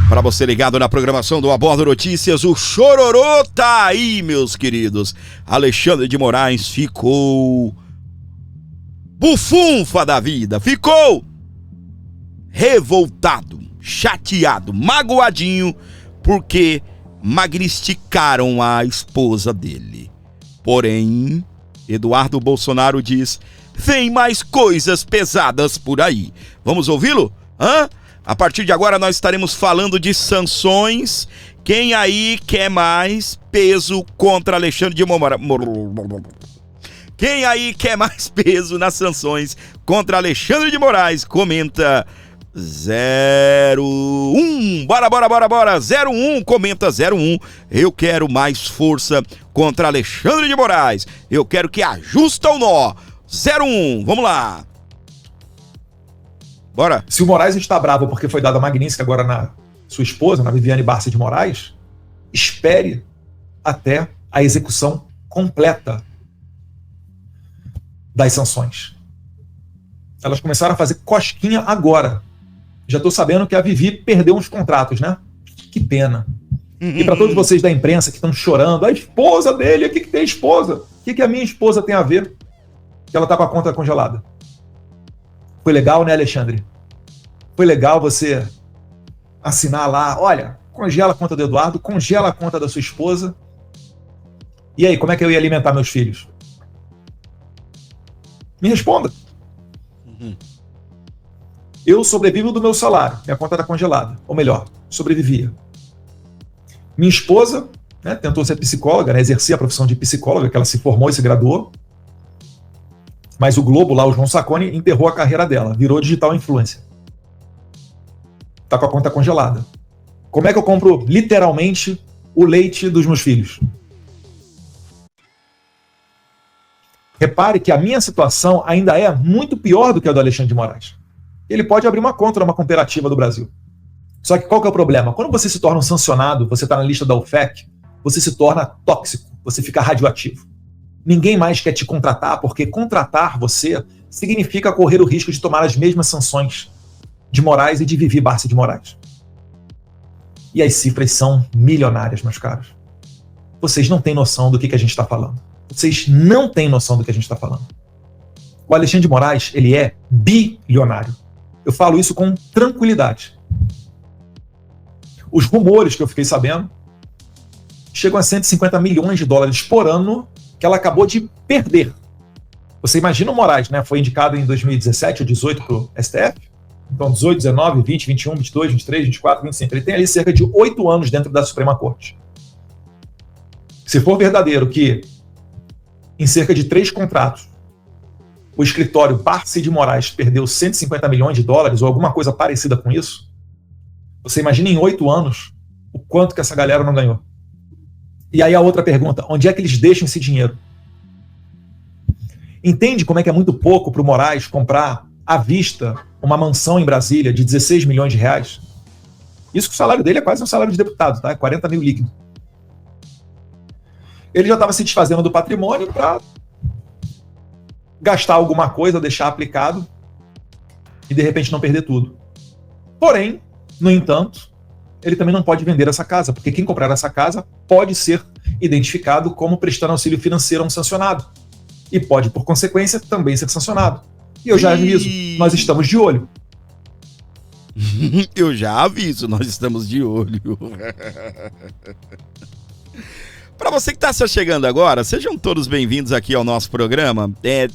Para você ligado na programação do Abordo Notícias, o chororô tá aí, meus queridos. Alexandre de Moraes ficou bufunfa da vida, ficou revoltado, chateado, magoadinho, porque magnificaram a esposa dele. Porém, Eduardo Bolsonaro diz: vem mais coisas pesadas por aí. Vamos ouvi-lo? A partir de agora nós estaremos falando de sanções. Quem aí quer mais peso contra Alexandre de Moraes? Quem aí quer mais peso nas sanções contra Alexandre de Moraes? Comenta 01. Bora. 01, comenta 01. Eu quero mais força contra Alexandre de Moraes. Eu quero que ajusta o nó. 01, vamos lá. Bora. Se o Moraes está bravo porque foi dada a Magnífica agora na sua esposa, na Viviane Barça de Moraes, espere até a execução completa das sanções. Elas começaram a fazer cosquinha agora. Já estou sabendo que a Vivi perdeu uns contratos, né? Que pena. E para todos vocês da imprensa que estão chorando, a esposa dele, o que tem esposa? O que a minha esposa tem a ver? Que ela está com a conta congelada. Foi legal, né, Alexandre? Foi legal você assinar lá, olha, congela a conta do Eduardo, congela a conta da sua esposa. E aí, como é que eu ia alimentar meus filhos? Me responda. Eu sobrevivo do meu salário, minha conta está congelada. Ou melhor, sobrevivia. Minha esposa, né, tentou ser psicóloga, né, exercia a profissão de psicóloga, que ela se formou e se graduou. Mas o Globo lá, o João Saconi, enterrou a carreira dela, virou digital influencer. Tá com a conta congelada. Como é que eu compro, literalmente, o leite dos meus filhos? Repare que a minha situação ainda é muito pior do que a do Alexandre de Moraes. Ele pode abrir uma conta numa cooperativa do Brasil. Só que qual que é o problema? Quando você se torna um sancionado, você está na lista da OFAC, você se torna tóxico, você fica radioativo. Ninguém mais quer te contratar, porque contratar você significa correr o risco de tomar as mesmas sanções de Moraes e de Vivi Barça de Moraes. E as cifras são milionárias, meus caros. Vocês não têm noção do que a gente está falando. Vocês não têm noção do que a gente está falando. O Alexandre de Moraes, ele é bilionário. Eu falo isso com tranquilidade. Os rumores que eu fiquei sabendo chegam a 150 milhões de dólares por ano que ela acabou de perder. Você imagina o Moraes, né? Foi indicado em 2017 ou 2018 para o STF. Então, 18, 19, 20, 21, 22, 23, 24, 25. Ele tem ali cerca de 8 anos dentro da Suprema Corte. Se for verdadeiro que, em cerca de 3 contratos, o escritório Barça de Moraes perdeu 150 milhões de dólares ou alguma coisa parecida com isso, você imagina em 8 anos o quanto que essa galera não ganhou. E aí a outra pergunta, onde é que eles deixam esse dinheiro? Entende como é que é muito pouco para o Moraes comprar à vista uma mansão em Brasília de 16 milhões de reais? Isso que o salário dele é quase um salário de deputado, tá? 40 mil líquido. Ele já estava se desfazendo do patrimônio para gastar alguma coisa, deixar aplicado e de repente não perder tudo. Porém, no entanto, ele também não pode vender essa casa, porque quem comprar essa casa pode ser identificado como prestando auxílio financeiro a um sancionado. E pode, por consequência, também ser sancionado. E eu já aviso, nós estamos de olho. Eu já aviso, nós estamos de olho. Para você que está se chegando agora, sejam todos bem-vindos aqui ao nosso programa. É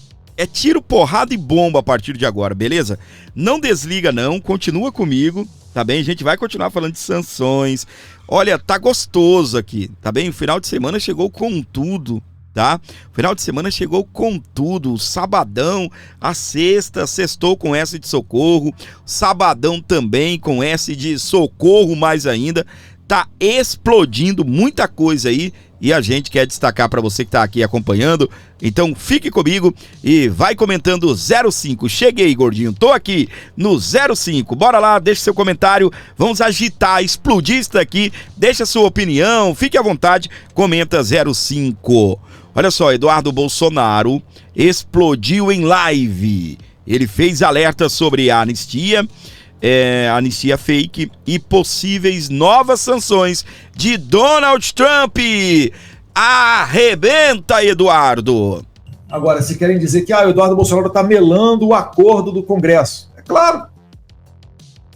tiro, porrada e bomba a partir de agora, beleza? Não desliga não, continua comigo. Tá bem? A gente vai continuar falando de sanções. Olha, tá gostoso aqui, tá bem? O final de semana chegou com tudo, tá? O final de semana chegou com tudo. Sabadão, a sexta, sextou com S de socorro. Sabadão também com S de socorro mais ainda. Tá explodindo muita coisa aí. E a gente quer destacar para você que está aqui acompanhando. Então fique comigo e vai comentando 05. Cheguei, gordinho, tô aqui no 05. Bora lá, deixa seu comentário. Vamos agitar, explodir isso daqui. Deixa sua opinião, fique à vontade. Comenta 05. Olha só, Eduardo Bolsonaro explodiu em live. Ele fez alerta sobre a anistia. anistia fake e possíveis novas sanções de Donald Trump. Arrebenta, Eduardo! Agora, se querem dizer que o Eduardo Bolsonaro está melando o acordo do Congresso, é claro,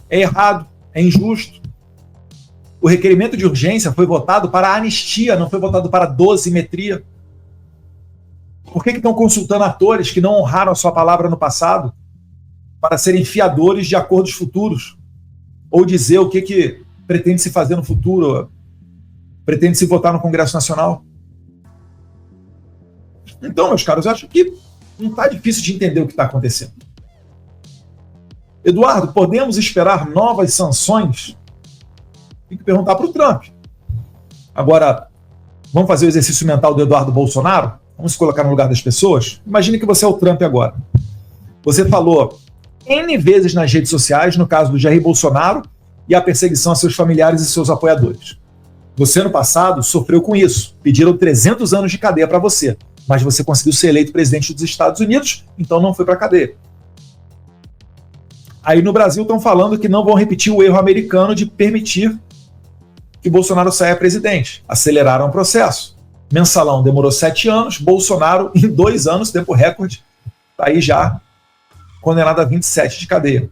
é errado, é injusto. O requerimento de urgência foi votado para anistia, não foi votado para dosimetria. Por que estão consultando atores que não honraram a sua palavra no passado para serem fiadores de acordos futuros? Ou dizer o que pretende se fazer no futuro, pretende se votar no Congresso Nacional? Então, meus caros, eu acho que não está difícil de entender o que está acontecendo. Eduardo, podemos esperar novas sanções? Tem que perguntar para o Trump. Agora, vamos fazer o exercício mental do Eduardo Bolsonaro? Vamos se colocar no lugar das pessoas? Imagine que você é o Trump agora. Você falou N vezes nas redes sociais, no caso do Jair Bolsonaro, e a perseguição a seus familiares e seus apoiadores. Você, no passado, sofreu com isso. Pediram 300 anos de cadeia para você. Mas você conseguiu ser eleito presidente dos Estados Unidos, então não foi para a cadeia. Aí no Brasil estão falando que não vão repetir o erro americano de permitir que Bolsonaro saia presidente. Aceleraram o processo. Mensalão demorou 7 anos, Bolsonaro em 2 anos, tempo recorde, está aí já condenado a 27 de cadeia.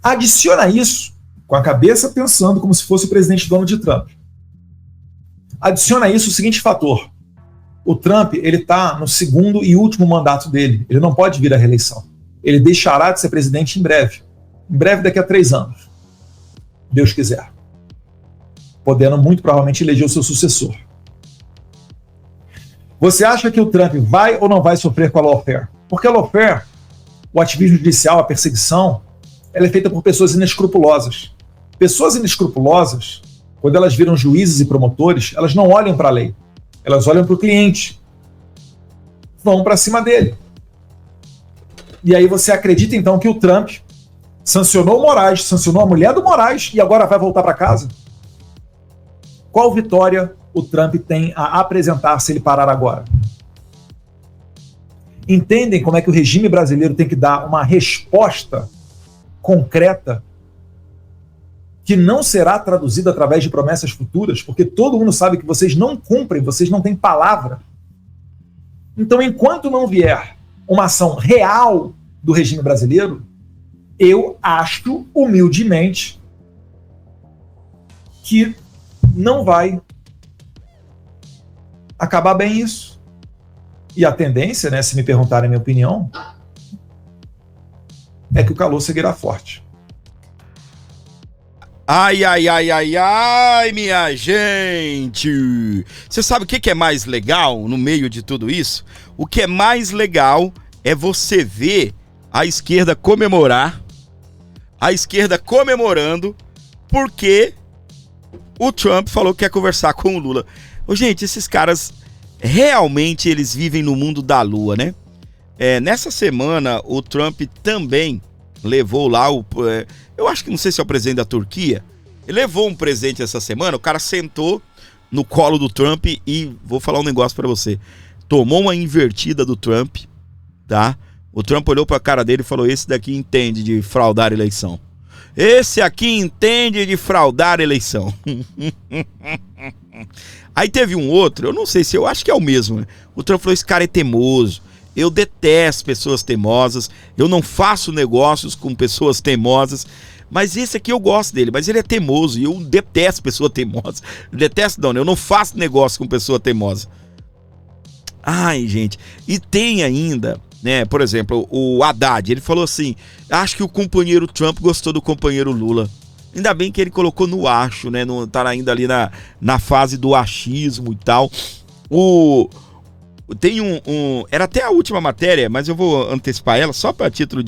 Adiciona isso, com a cabeça pensando como se fosse o presidente Donald Trump. Adiciona isso o seguinte fator. O Trump, ele está no segundo e último mandato dele. Ele não pode vir à reeleição. Ele deixará de ser presidente em breve. Em breve, daqui a 3 anos. Deus quiser. Podendo muito provavelmente eleger o seu sucessor. Você acha que o Trump vai ou não vai sofrer com a lawfare? Porque a lawfare, o ativismo judicial, a perseguição, ela é feita por pessoas inescrupulosas. Pessoas inescrupulosas, quando elas viram juízes e promotores, elas não olham para a lei. Elas olham para o cliente. Vão para cima dele. E aí você acredita então que o Trump sancionou o Moraes, sancionou a mulher do Moraes e agora vai voltar para casa? Qual vitória o Trump tem a apresentar se ele parar agora? Entendem como é que o regime brasileiro tem que dar uma resposta concreta que não será traduzida através de promessas futuras, porque todo mundo sabe que vocês não cumprem, vocês não têm palavra. Então, enquanto não vier uma ação real do regime brasileiro, eu acho, humildemente, que não vai acabar bem isso. E a tendência, né, se me perguntarem a minha opinião, é que o calor seguirá forte. Ai, ai, ai, ai, ai, minha gente! Você sabe o que é mais legal no meio de tudo isso? O que é mais legal é você ver a esquerda comemorar, a esquerda comemorando, porque o Trump falou que quer conversar com o Lula. Ô, gente, esses caras, realmente eles vivem no mundo da lua, né? Nessa semana, o Trump também levou lá eu acho que não sei se é o presidente da Turquia. Ele levou um presente essa semana, o cara sentou no colo do Trump e vou falar um negócio pra você. Tomou uma invertida do Trump, tá? O Trump olhou pra cara dele e falou: esse daqui entende de fraudar a eleição. Esse aqui entende de fraudar a eleição. Aí teve um outro, eu não sei se eu acho que é o mesmo, né? O Trump falou: esse cara é teimoso. Eu detesto pessoas teimosas, eu não faço negócios com pessoas teimosas, mas esse aqui eu gosto dele, mas ele é teimoso e eu detesto pessoa teimosa. Detesto não, eu não faço negócio com pessoa teimosa. Ai, gente, e tem ainda, né, por exemplo, o Haddad, ele falou assim: acho que o companheiro Trump gostou do companheiro Lula. Ainda bem que ele colocou no acho, né, não tá ainda ali na fase do achismo e tal. Tem era até a última matéria, mas eu vou antecipar ela só para título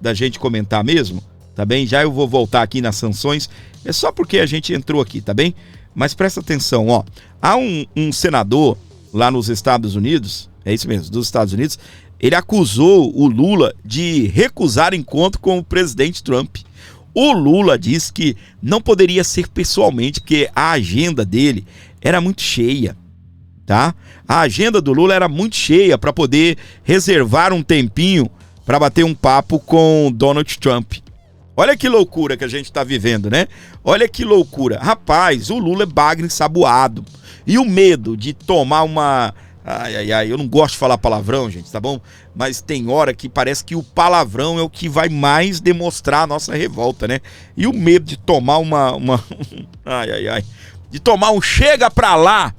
da gente comentar mesmo, tá bem? Já eu vou voltar aqui nas sanções, é só porque a gente entrou aqui, tá bem? Mas presta atenção, ó. Há um senador lá nos Estados Unidos, é isso mesmo, dos Estados Unidos, ele acusou o Lula de recusar encontro com o presidente Trump. O Lula disse que não poderia ser pessoalmente, porque a agenda dele era muito cheia. Tá? A agenda do Lula era muito cheia para poder reservar um tempinho para bater um papo com Donald Trump. Olha que loucura que a gente tá vivendo, né? Olha que loucura. Rapaz, o Lula é bagre ensaboado. E o medo de tomar uma... eu não gosto de falar palavrão, gente, tá bom? Mas tem hora que parece que o palavrão é o que vai mais demonstrar a nossa revolta, né? E o medo de tomar de tomar um chega pra lá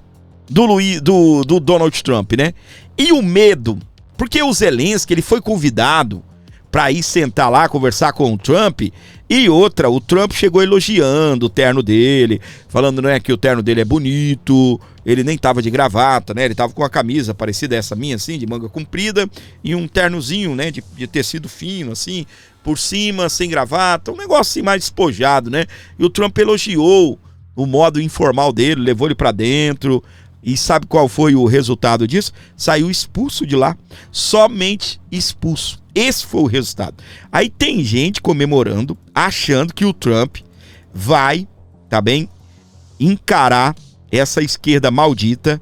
do Donald Trump, né? E o medo, porque o Zelensky, ele foi convidado para ir sentar lá, conversar com o Trump, e outra, o Trump chegou elogiando o terno dele, falando, né, que o terno dele é bonito, ele nem tava de gravata, né, ele tava com uma camisa parecida essa minha, assim, de manga comprida, e um ternozinho, né, de tecido fino, assim, por cima, sem gravata, um negócio assim mais despojado, né, e o Trump elogiou o modo informal dele, levou ele para dentro. E sabe qual foi o resultado disso? Saiu expulso de lá. Somente expulso. Esse foi o resultado. Aí tem gente comemorando, achando que o Trump vai, tá bem, encarar essa esquerda maldita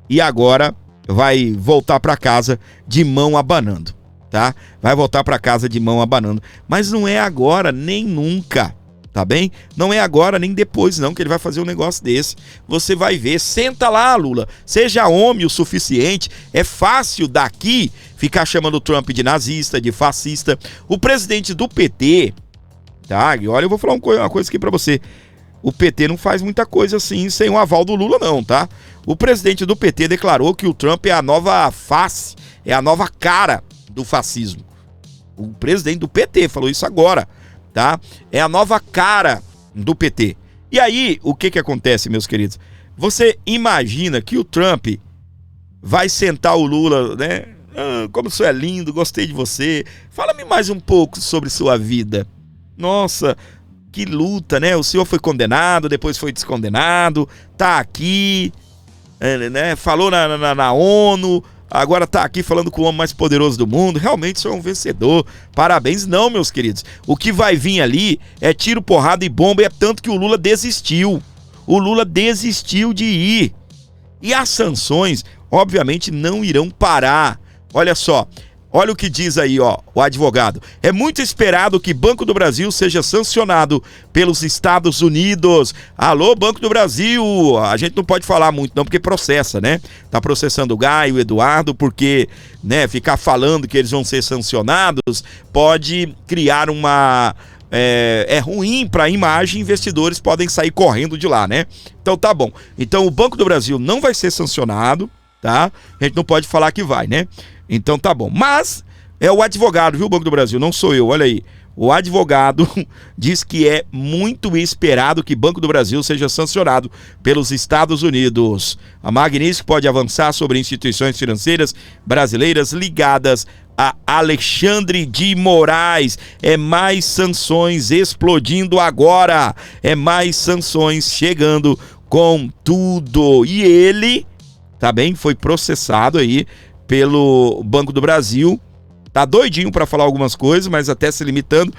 e agora vai voltar para casa de mão abanando, tá? Vai voltar para casa de mão abanando. Mas não é agora, nem nunca. Tá bem? Não é agora nem depois não que ele vai fazer um negócio desse. Você vai ver, senta lá, Lula, seja homem o suficiente. É fácil daqui ficar chamando o Trump de nazista, de fascista. O presidente do PT, tá? E olha, eu vou falar uma coisa aqui pra você. O PT não faz muita coisa assim sem o aval do Lula não, tá? O presidente do PT declarou que o Trump é a nova face, é a nova cara do fascismo. O presidente do PT falou isso agora. Tá? É a nova cara do PT. E aí, o que acontece, meus queridos? Você imagina que o Trump vai sentar o Lula, né? Como você é lindo, gostei de você. Fala-me mais um pouco sobre sua vida. Nossa, que luta, né? O senhor foi condenado, depois foi descondenado, tá aqui, né? Falou na ONU, agora tá aqui falando com o homem mais poderoso do mundo. Realmente sou um vencedor. Parabéns. Não, meus queridos. O que vai vir ali é tiro, porrada e bomba. E é tanto que o Lula desistiu. O Lula desistiu de ir. E as sanções, obviamente, não irão parar. Olha só. Olha o que diz aí, ó, o advogado. É muito esperado que Banco do Brasil seja sancionado pelos Estados Unidos. Alô, Banco do Brasil. A gente não pode falar muito não, porque processa, né? Tá processando o Gaio, o Eduardo, porque, né, ficar falando que eles vão ser sancionados pode criar uma... É ruim para a imagem, investidores podem sair correndo de lá, né? Então tá bom. Então o Banco do Brasil não vai ser sancionado, tá? A gente não pode falar que vai, né? Então tá bom, mas é o advogado, viu, Banco do Brasil, não sou eu, olha aí. O advogado diz que é muito esperado que Banco do Brasil seja sancionado pelos Estados Unidos. A Magnitsky pode avançar sobre instituições financeiras brasileiras ligadas a Alexandre de Moraes. É mais sanções explodindo agora, é mais sanções chegando com tudo. E ele, tá bem, foi processado aí pelo Banco do Brasil, tá doidinho para falar algumas coisas, mas até se limitando,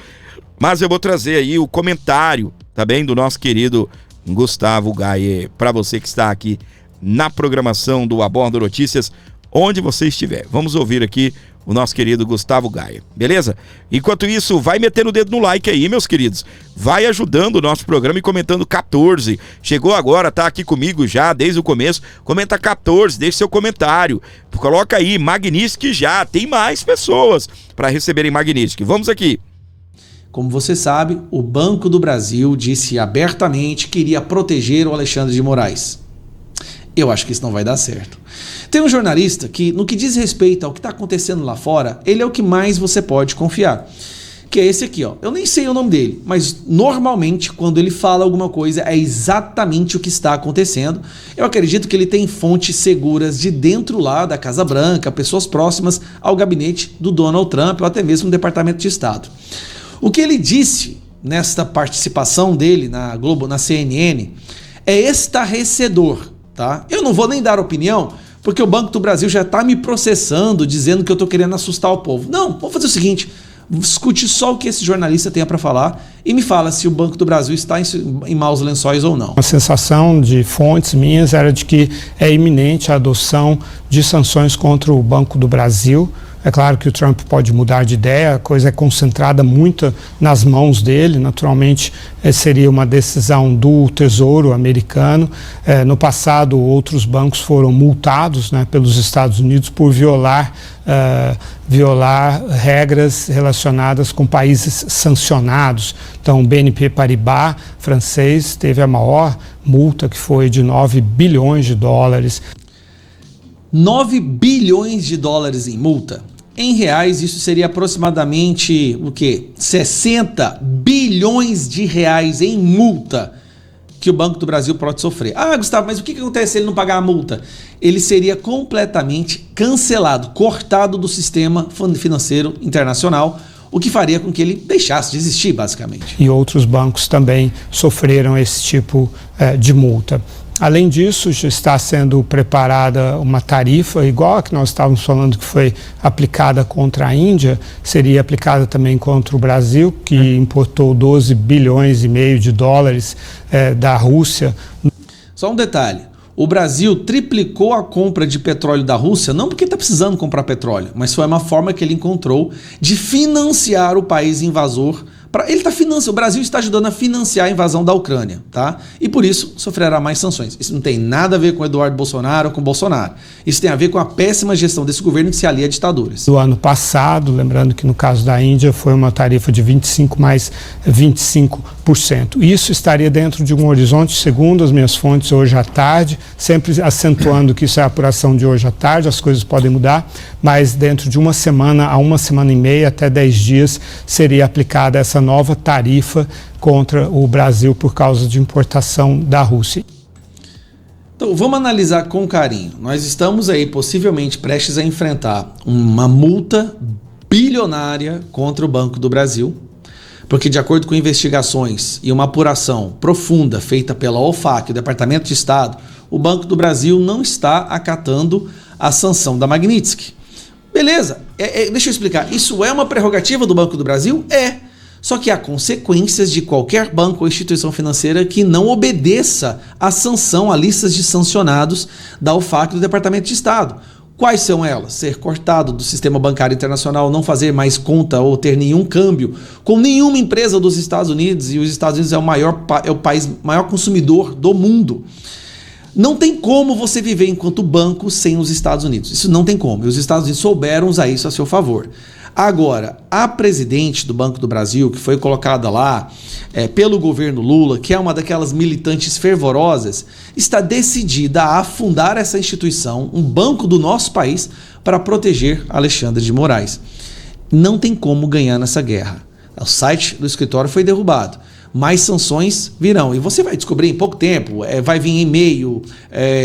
mas eu vou trazer aí o comentário, tá bem, do nosso querido Gustavo Gaie, para você que está aqui na programação do Abordo Notícias, onde você estiver. Vamos ouvir aqui o nosso querido Gustavo Gaia, beleza? Enquanto isso, vai metendo o dedo no like aí, meus queridos. Vai ajudando o nosso programa e comentando 14. Chegou agora, tá aqui comigo já desde o começo. Comenta 14, deixe seu comentário. Coloca aí, Magnitsky já. Tem mais pessoas para receberem Magnitsky. Vamos aqui. Como você sabe, o Banco do Brasil disse abertamente que iria proteger o Alexandre de Moraes. Eu acho que isso não vai dar certo. Tem um jornalista que, no que diz respeito ao que está acontecendo lá fora, ele é o que mais você pode confiar. Que é esse aqui, ó. Eu nem sei o nome dele, mas normalmente quando ele fala alguma coisa é exatamente o que está acontecendo. Eu acredito que ele tem fontes seguras de dentro lá da Casa Branca, pessoas próximas ao gabinete do Donald Trump ou até mesmo no Departamento de Estado. O que ele disse nesta participação dele na Globo, na CNN, é estarrecedor, tá? Eu não vou nem dar opinião, porque o Banco do Brasil já está me processando, dizendo que eu estou querendo assustar o povo. Não, vamos fazer o seguinte, escute só o que esse jornalista tem para falar e me fala se o Banco do Brasil está em maus lençóis ou não. A sensação de fontes minhas era de que é iminente a adoção de sanções contra o Banco do Brasil, É claro que o Trump pode mudar de ideia, a coisa é concentrada muito nas mãos dele. Naturalmente, seria uma decisão do Tesouro americano. No passado, outros bancos foram multados, né, pelos Estados Unidos por violar regras relacionadas com países sancionados. Então, o BNP Paribas francês teve a maior multa, que foi de 9 bilhões de dólares. 9 bilhões de dólares em multa. Em reais, isso seria aproximadamente, 60 bilhões de reais em multa que o Banco do Brasil pode sofrer. Ah, Gustavo, mas o que acontece se ele não pagar a multa? Ele seria completamente cancelado, cortado do sistema financeiro internacional, o que faria com que ele deixasse de existir, basicamente. E outros bancos também sofreram esse tipo de multa. Além disso, já está sendo preparada uma tarifa, igual a que nós estávamos falando que foi aplicada contra a Índia, seria aplicada também contra o Brasil, que importou 12 bilhões e meio de dólares da Rússia. Só um detalhe, o Brasil triplicou a compra de petróleo da Rússia, não porque está precisando comprar petróleo, mas foi uma forma que ele encontrou de financiar o país invasor. O Brasil está ajudando a financiar a invasão da Ucrânia, tá? E por isso sofrerá mais sanções. Isso não tem nada a ver com Eduardo Bolsonaro ou com Bolsonaro. Isso tem a ver com a péssima gestão desse governo que se alia a ditaduras. Do ano passado, lembrando que no caso da Índia foi uma tarifa de 25 mais 25%. Isso estaria dentro de um horizonte, segundo as minhas fontes, hoje à tarde, sempre acentuando que isso é a apuração de hoje à tarde, as coisas podem mudar, mas dentro de uma semana a uma semana e meia, até 10 dias, seria aplicada essa nova tarifa contra o Brasil por causa de importação da Rússia. Então, vamos analisar com carinho. Nós estamos aí possivelmente prestes a enfrentar uma multa bilionária contra o Banco do Brasil, porque de acordo com investigações e uma apuração profunda feita pela OFAC, o Departamento de Estado, o Banco do Brasil não está acatando a sanção da Magnitsky. Beleza, deixa eu explicar. Isso é uma prerrogativa do Banco do Brasil? É. Só que há consequências de qualquer banco ou instituição financeira que não obedeça à sanção, a listas de sancionados da OFAC do Departamento de Estado. Quais são elas? Ser cortado do sistema bancário internacional, não fazer mais conta ou ter nenhum câmbio com nenhuma empresa dos Estados Unidos, e os Estados Unidos é o país maior consumidor do mundo. Não tem como você viver enquanto banco sem os Estados Unidos. Isso não tem como. E os Estados Unidos souberam usar isso a seu favor. Agora, a presidente do Banco do Brasil, que foi colocada lá pelo governo Lula, que é uma daquelas militantes fervorosas, está decidida a afundar essa instituição, um banco do nosso país, para proteger Alexandre de Moraes. Não tem como ganhar nessa guerra. O site do escritório foi derrubado. Mais sanções virão. E você vai descobrir em pouco tempo. Vai vir e-mail,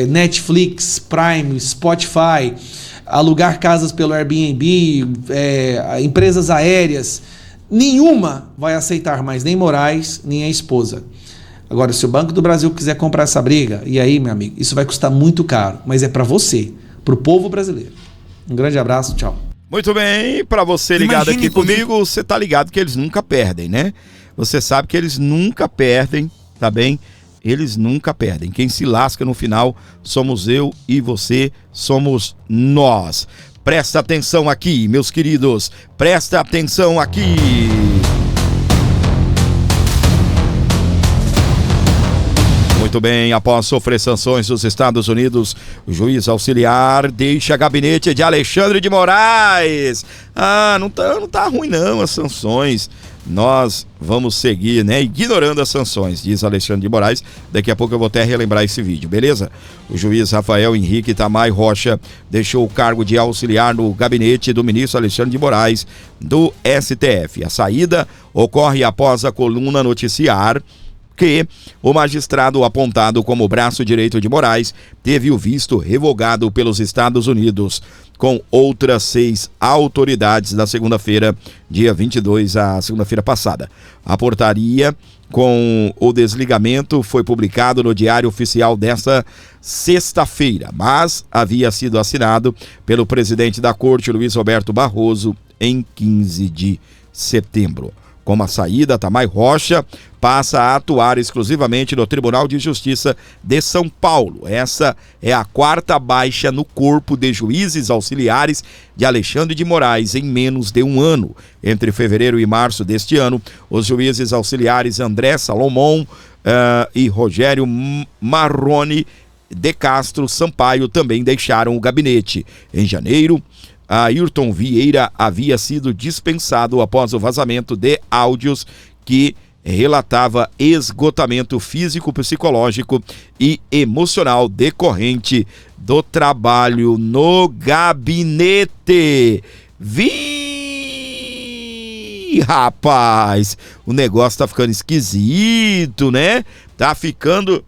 Netflix, Prime, Spotify, alugar casas pelo Airbnb, empresas aéreas. Nenhuma vai aceitar mais, nem Moraes, nem a esposa. Agora, se o Banco do Brasil quiser comprar essa briga, e aí, meu amigo, isso vai custar muito caro. Mas é para você, para o povo brasileiro. Um grande abraço, tchau. Muito bem, para você ligado aqui comigo, você tá ligado que eles nunca perdem, né? Você sabe que eles nunca perdem, tá bem? Eles nunca perdem. Quem se lasca no final somos eu e você, somos nós. Presta atenção aqui, meus queridos. Presta atenção aqui. Muito bem, após sofrer sanções dos Estados Unidos, o juiz auxiliar deixa gabinete de Alexandre de Moraes. Não tá ruim não as sanções. Nós vamos seguir, né, ignorando as sanções, diz Alexandre de Moraes. Daqui a pouco eu vou até relembrar esse vídeo, beleza? O juiz Rafael Henrique Tamay Rocha deixou o cargo de auxiliar no gabinete do ministro Alexandre de Moraes do STF. A saída ocorre após a coluna noticiar que o magistrado apontado como braço direito de Moraes teve o visto revogado pelos Estados Unidos, com outras 6 autoridades na segunda-feira, dia 22, a segunda-feira passada. A portaria com o desligamento foi publicado no Diário Oficial desta sexta-feira, mas havia sido assinado pelo presidente da Corte, Luiz Roberto Barroso, em 15 de setembro. Com a saída, Tamay Rocha passa a atuar exclusivamente no Tribunal de Justiça de São Paulo. Essa é a 4ª baixa no corpo de juízes auxiliares de Alexandre de Moraes em menos de um ano. Entre fevereiro e março deste ano, os juízes auxiliares André Salomão e Rogério Marrone de Castro Sampaio também deixaram o gabinete. Em janeiro, Ayrton Vieira havia sido dispensado após o vazamento de áudios que relatava esgotamento físico, psicológico e emocional decorrente do trabalho no gabinete. Rapaz, o negócio tá ficando esquisito, né? Tá ficando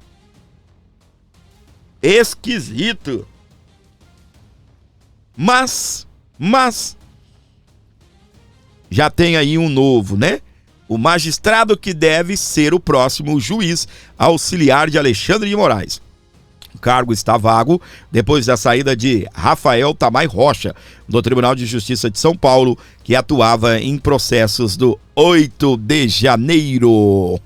esquisito. Mas já tem aí um novo, né? O magistrado que deve ser o próximo juiz auxiliar de Alexandre de Moraes. O cargo está vago depois da saída de Rafael Tamay Rocha, do Tribunal de Justiça de São Paulo, que atuava em processos do 8 de janeiro.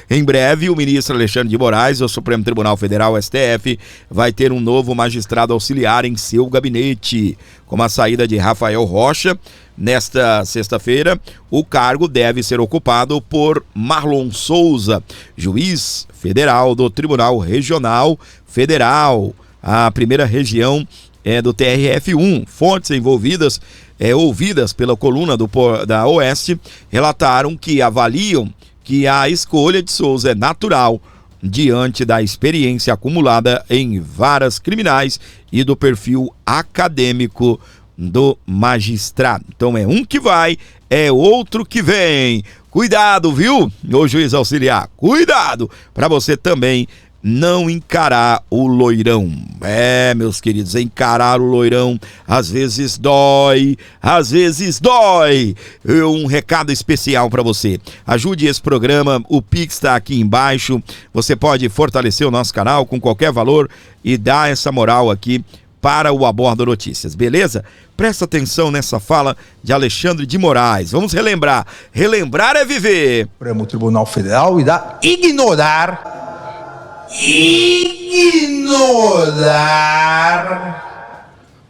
Em breve, o ministro Alexandre de Moraes, do Supremo Tribunal Federal, STF, vai ter um novo magistrado auxiliar em seu gabinete. Com a saída de Rafael Rocha, nesta sexta-feira, o cargo deve ser ocupado por Marlon Souza, juiz federal do Tribunal Regional Federal, a primeira região do TRF1. Fontes envolvidas, ouvidas pela coluna da Oeste, relataram que avaliam que a escolha de Souza é natural diante da experiência acumulada em varas criminais e do perfil acadêmico do magistrado. Então é um que vai, é outro que vem. Cuidado, viu, ô juiz auxiliar? Cuidado para você também não encarar o loirão. Meus queridos, encarar o loirão às vezes dói, às vezes dói. Um recado especial para você: ajude esse programa, o Pix está aqui embaixo. Você pode fortalecer o nosso canal com qualquer valor e dar essa moral aqui para o Aborda Notícias, beleza? Presta atenção nessa fala de Alexandre de Moraes. Vamos relembrar. Relembrar é viver. Supremo Tribunal Federal irá ignorar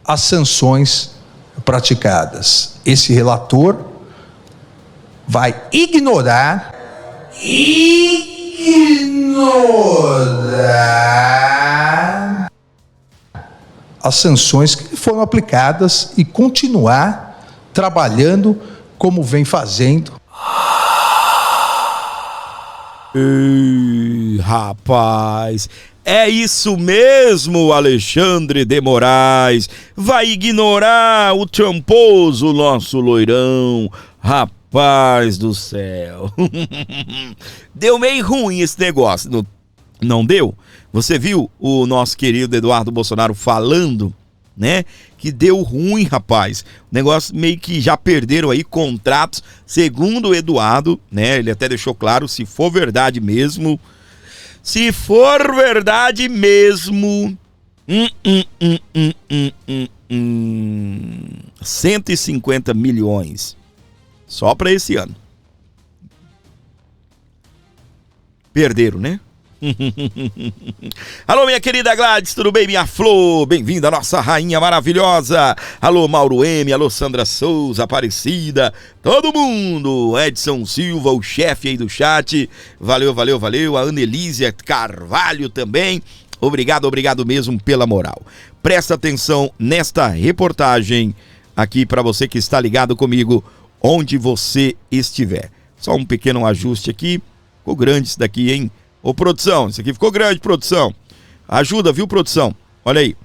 as sanções praticadas. Esse relator vai ignorar as sanções que foram aplicadas e continuar trabalhando como vem fazendo. Ei, rapaz, é isso mesmo, Alexandre de Moraes. Vai ignorar o tramposo nosso loirão. Rapaz do céu. Deu meio ruim esse negócio, não deu? Você viu o nosso querido Eduardo Bolsonaro falando, né? Que deu ruim, rapaz. O negócio meio que já perderam aí contratos, segundo o Eduardo, né? Ele até deixou claro, se for verdade mesmo. Se for verdade mesmo. 150 milhões. Só para esse ano. Perderam, né? Alô, minha querida Gladys, tudo bem, minha flor? Bem-vinda, nossa rainha maravilhosa. Alô, Mauro M, alô, Sandra Souza, Aparecida, todo mundo. Edson Silva, o chefe aí do chat. Valeu, valeu, valeu. A Anelísia Carvalho também. Obrigado mesmo pela moral. Presta atenção nesta reportagem aqui para você que está ligado comigo, onde você estiver. Só um pequeno ajuste aqui. Ficou grande isso daqui, hein? Ô, produção, isso aqui ficou grande, produção. Ajuda, viu, produção? Olha aí.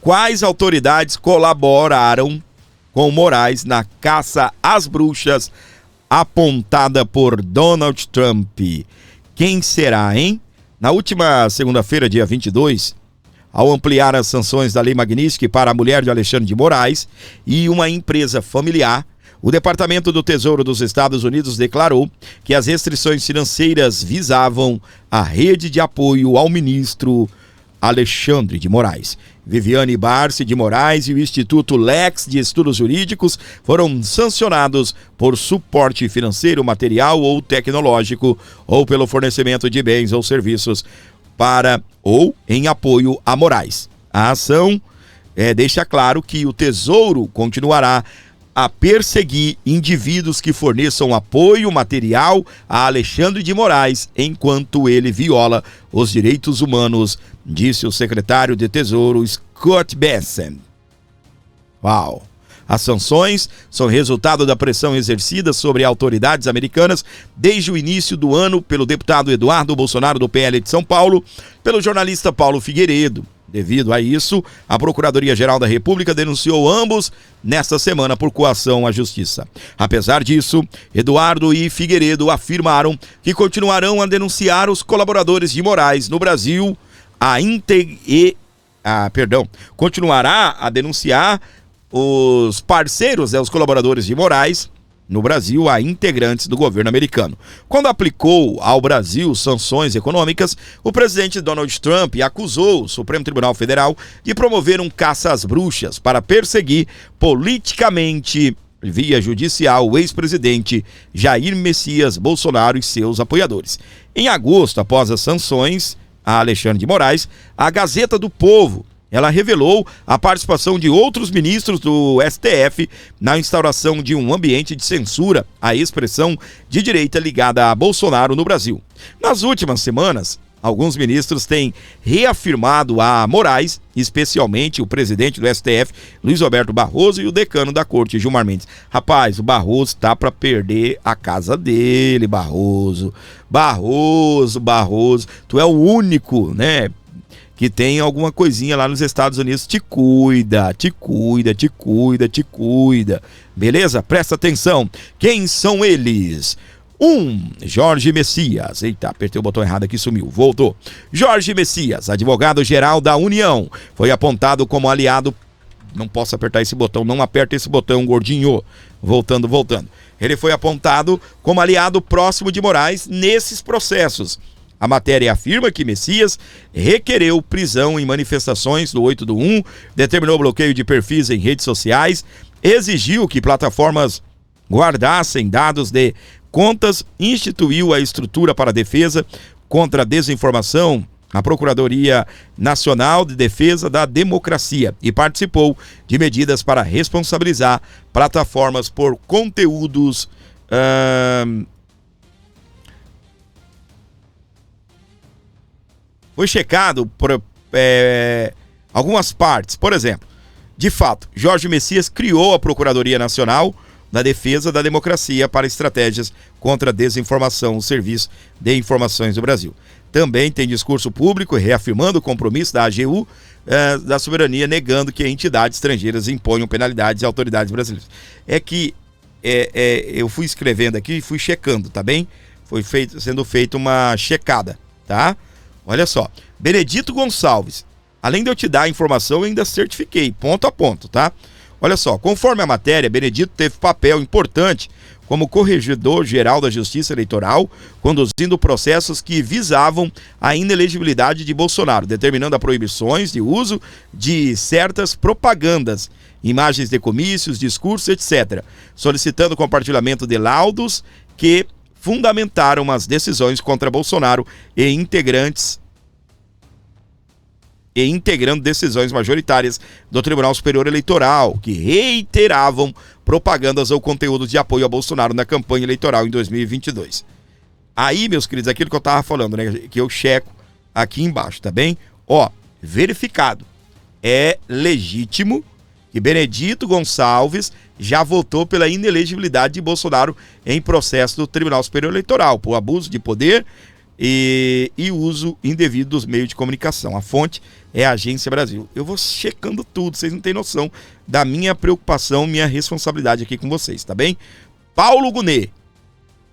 Quais autoridades colaboraram com Moraes na caça às bruxas apontada por Donald Trump? Quem será, hein? Na última segunda-feira, dia 22, ao ampliar as sanções da Lei Magnitsky para a mulher de Alexandre de Moraes e uma empresa familiar, o Departamento do Tesouro dos Estados Unidos declarou que as restrições financeiras visavam a rede de apoio ao ministro Alexandre de Moraes. Viviane Barsi de Moraes e o Instituto Lex de Estudos Jurídicos foram sancionados por suporte financeiro, material ou tecnológico ou pelo fornecimento de bens ou serviços para ou em apoio a Moraes. A ação deixa claro que o Tesouro continuará a perseguir indivíduos que forneçam apoio material a Alexandre de Moraes enquanto ele viola os direitos humanos, disse o secretário de Tesouro Scott Bessent. Uau! As sanções são resultado da pressão exercida sobre autoridades americanas desde o início do ano pelo deputado Eduardo Bolsonaro do PL de São Paulo, pelo jornalista Paulo Figueiredo. Devido a isso, a Procuradoria-Geral da República denunciou ambos nesta semana por coação à Justiça. Apesar disso, Eduardo e Figueiredo afirmaram que continuarão a denunciar os colaboradores de Moraes no Brasil, continuará a denunciar os parceiros, os colaboradores de Moraes no Brasil a integrantes do governo americano. Quando aplicou ao Brasil sanções econômicas, o presidente Donald Trump acusou o Supremo Tribunal Federal de promover um caça às bruxas para perseguir politicamente, via judicial, o ex-presidente Jair Messias Bolsonaro e seus apoiadores. Em agosto, após as sanções a Alexandre de Moraes, a Gazeta do Povo ela revelou a participação de outros ministros do STF na instauração de um ambiente de censura à expressão de direita ligada a Bolsonaro no Brasil. Nas últimas semanas, alguns ministros têm reafirmado a Moraes, especialmente o presidente do STF, Luiz Roberto Barroso, e o decano da Corte, Gilmar Mendes. Rapaz, o Barroso tá para perder a casa dele, Barroso. Barroso, tu é o único, né, que tem alguma coisinha lá nos Estados Unidos. Te cuida. Beleza? Presta atenção. Quem são eles? Jorge Messias. Eita, apertei o botão errado aqui, sumiu. Voltou. Jorge Messias, advogado-geral da União, foi apontado como aliado. Não posso apertar esse botão, não aperta esse botão, gordinho. Voltando. Ele foi apontado como aliado próximo de Moraes nesses processos. A matéria afirma que Messias requereu prisão em manifestações do 8/1, determinou bloqueio de perfis em redes sociais, exigiu que plataformas guardassem dados de contas, instituiu a estrutura para a defesa contra a desinformação, a Procuradoria Nacional de Defesa da Democracia, e participou de medidas para responsabilizar plataformas por conteúdos foi checado por algumas partes. Por exemplo, de fato, Jorge Messias criou a Procuradoria Nacional da Defesa da Democracia para estratégias contra a desinformação, o Serviço de Informações do Brasil. Também tem discurso público reafirmando o compromisso da AGU da soberania, negando que entidades estrangeiras imponham penalidades a autoridades brasileiras. Eu fui escrevendo aqui e fui checando, tá bem? Foi sendo feita uma checada, tá? Olha só, Benedito Gonçalves, além de eu te dar a informação, eu ainda certifiquei, ponto a ponto, tá? Olha só, conforme a matéria, Benedito teve papel importante como corregedor-geral da Justiça Eleitoral, conduzindo processos que visavam a inelegibilidade de Bolsonaro, determinando a proibições de uso de certas propagandas, imagens de comícios, discursos, etc., solicitando compartilhamento de laudos que fundamentaram as decisões contra Bolsonaro e integrando decisões majoritárias do Tribunal Superior Eleitoral, que reiteravam propagandas ou conteúdos de apoio a Bolsonaro na campanha eleitoral em 2022. Aí, meus queridos, aquilo que eu tava falando, né, que eu checo aqui embaixo, tá bem? Ó, verificado. É legítimo que Benedito Gonçalves já votou pela inelegibilidade de Bolsonaro em processo do Tribunal Superior Eleitoral, por abuso de poder e uso indevido dos meios de comunicação. A fonte é a Agência Brasil. Eu vou checando tudo, vocês não têm noção da minha preocupação, minha responsabilidade aqui com vocês, tá bem? Paulo Gonet,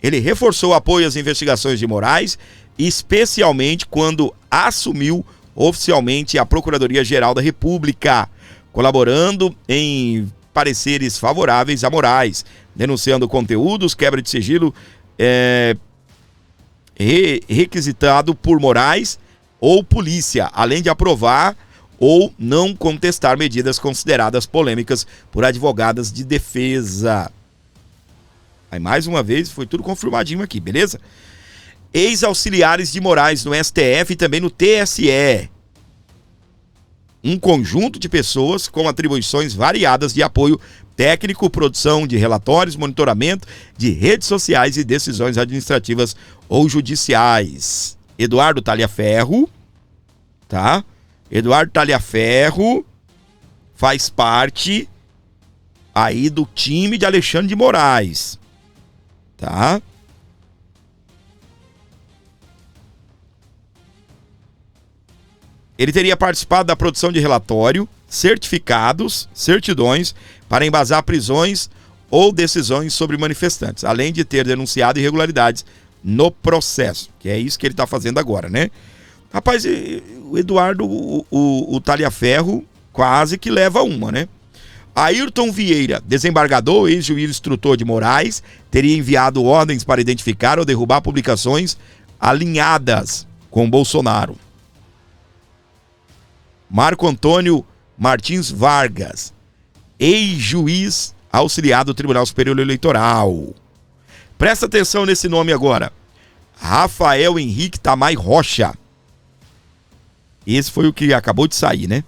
ele reforçou o apoio às investigações de Moraes, especialmente quando assumiu oficialmente a Procuradoria-Geral da República, colaborando em pareceres favoráveis a Moraes, denunciando conteúdos, quebra de sigilo requisitado por Moraes ou polícia, além de aprovar ou não contestar medidas consideradas polêmicas por advogadas de defesa. Aí, mais uma vez, foi tudo confirmadinho aqui, beleza? Ex-auxiliares de Moraes no STF e também no TSE. Um conjunto de pessoas com atribuições variadas de apoio técnico, produção de relatórios, monitoramento de redes sociais e decisões administrativas ou judiciais. Eduardo Talhaferro, tá? Eduardo Talhaferro faz parte aí do time de Alexandre de Moraes, tá? Ele teria participado da produção de relatório, certificados, certidões para embasar prisões ou decisões sobre manifestantes, além de ter denunciado irregularidades no processo, que é isso que ele está fazendo agora, né? Rapaz, o Eduardo, o Talhaferro, quase que leva uma, né? Ayrton Vieira, desembargador, ex-juiz instrutor de Moraes, teria enviado ordens para identificar ou derrubar publicações alinhadas com Bolsonaro. Marco Antônio Martins Vargas, ex-juiz auxiliar do Tribunal Superior Eleitoral. Presta atenção nesse nome agora. Rafael Henrique Tamay Rocha. Esse foi o que acabou de sair, né?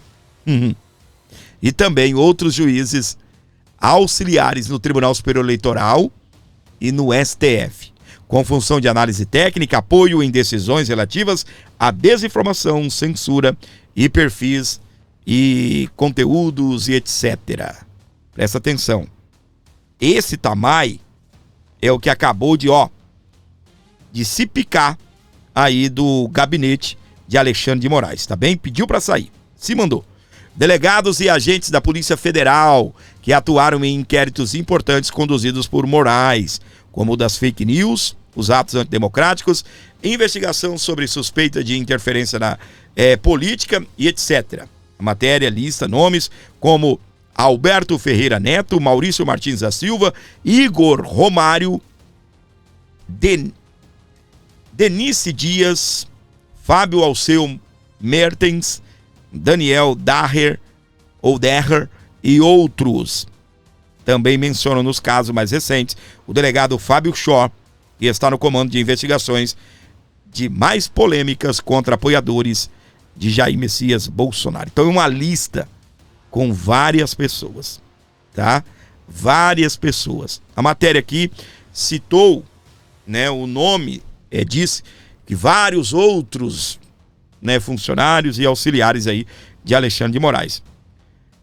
E também outros juízes auxiliares no Tribunal Superior Eleitoral e no STF, com função de análise técnica, apoio em decisões relativas à desinformação, censura e perfis e conteúdos e etc. Presta atenção. Esse Tamay é o que acabou de se picar aí do gabinete de Alexandre de Moraes, tá bem? Pediu para sair, se mandou. Delegados e agentes da Polícia Federal que atuaram em inquéritos importantes conduzidos por Moraes, como o das fake news, os atos antidemocráticos, investigação sobre suspeita de interferência na política e etc. A matéria lista nomes como Alberto Ferreira Neto, Maurício Martins da Silva, Igor Romário, Denise Dias, Fábio Alceu Mertens, Daniel Daher e outros. Também mencionam nos casos mais recentes o delegado Fábio Shaw, que está no comando de investigações de mais polêmicas contra apoiadores de Jair Messias Bolsonaro. Então é uma lista com várias pessoas, tá? Várias pessoas. A matéria aqui citou, né, o nome, disse que vários outros, né, funcionários e auxiliares aí de Alexandre de Moraes.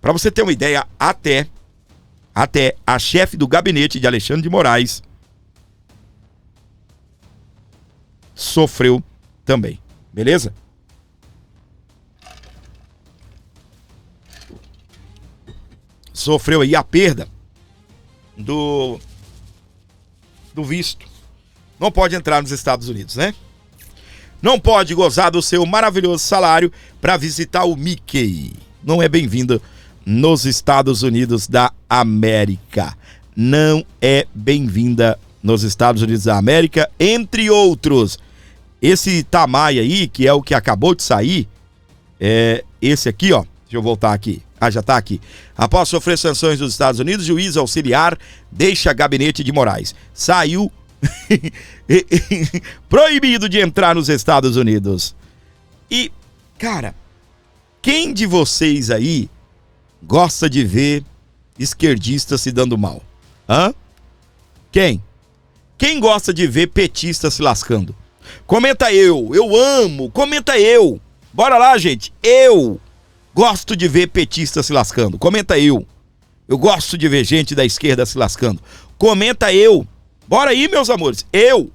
Para você ter uma ideia, até a chefe do gabinete de Alexandre de Moraes sofreu também, beleza? Sofreu aí a perda do visto. Não pode entrar nos Estados Unidos, né? Não pode gozar do seu maravilhoso salário para visitar o Mickey. Não é bem-vindo nos Estados Unidos da América. Não é bem-vinda nos Estados Unidos da América, entre outros. Esse Tamay aí, que é o que acabou de sair, esse aqui, ó. Deixa eu voltar aqui. Ah, já tá aqui. Após sofrer sanções dos Estados Unidos, juiz auxiliar deixa gabinete de Moraes. Saiu proibido de entrar nos Estados Unidos. E, cara, quem de vocês aí gosta de ver esquerdistas se dando mal? Hã? Quem? Quem gosta de ver petistas se lascando? Comenta eu amo, comenta eu. Bora lá, gente. Eu gosto de ver petistas se lascando. Comenta eu. Eu gosto de ver gente da esquerda se lascando. Comenta eu. Bora aí, meus amores. Eu.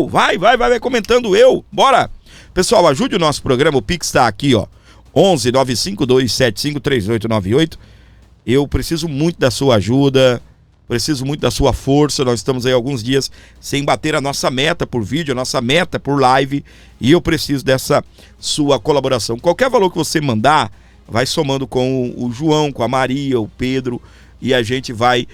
Vai comentando eu. Bora. Pessoal, ajude o nosso programa. O Pix tá aqui, ó. 11 952 75 3898. Eu preciso muito da sua ajuda. Preciso muito da sua força. Nós estamos aí alguns dias sem bater a nossa meta por vídeo, a nossa meta por live. E eu preciso dessa sua colaboração. Qualquer valor que você mandar, vai somando com o João, com a Maria, o Pedro. E a gente vai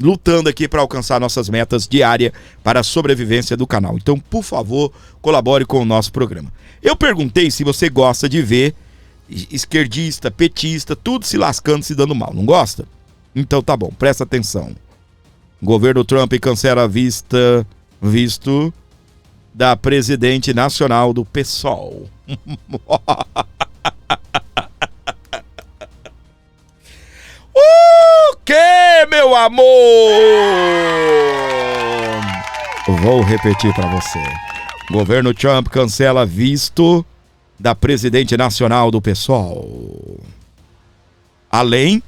lutando aqui para alcançar nossas metas diárias para a sobrevivência do canal. Então, por favor, colabore com o nosso programa. Eu perguntei se você gosta de ver esquerdista, petista, tudo se lascando, se dando mal. Não gosta? Então tá bom, presta atenção. Governo Trump cancela visto da presidente nacional do PSOL. O que, meu amor? Vou repetir para você. Governo Trump cancela visto da presidente nacional do PSOL. Além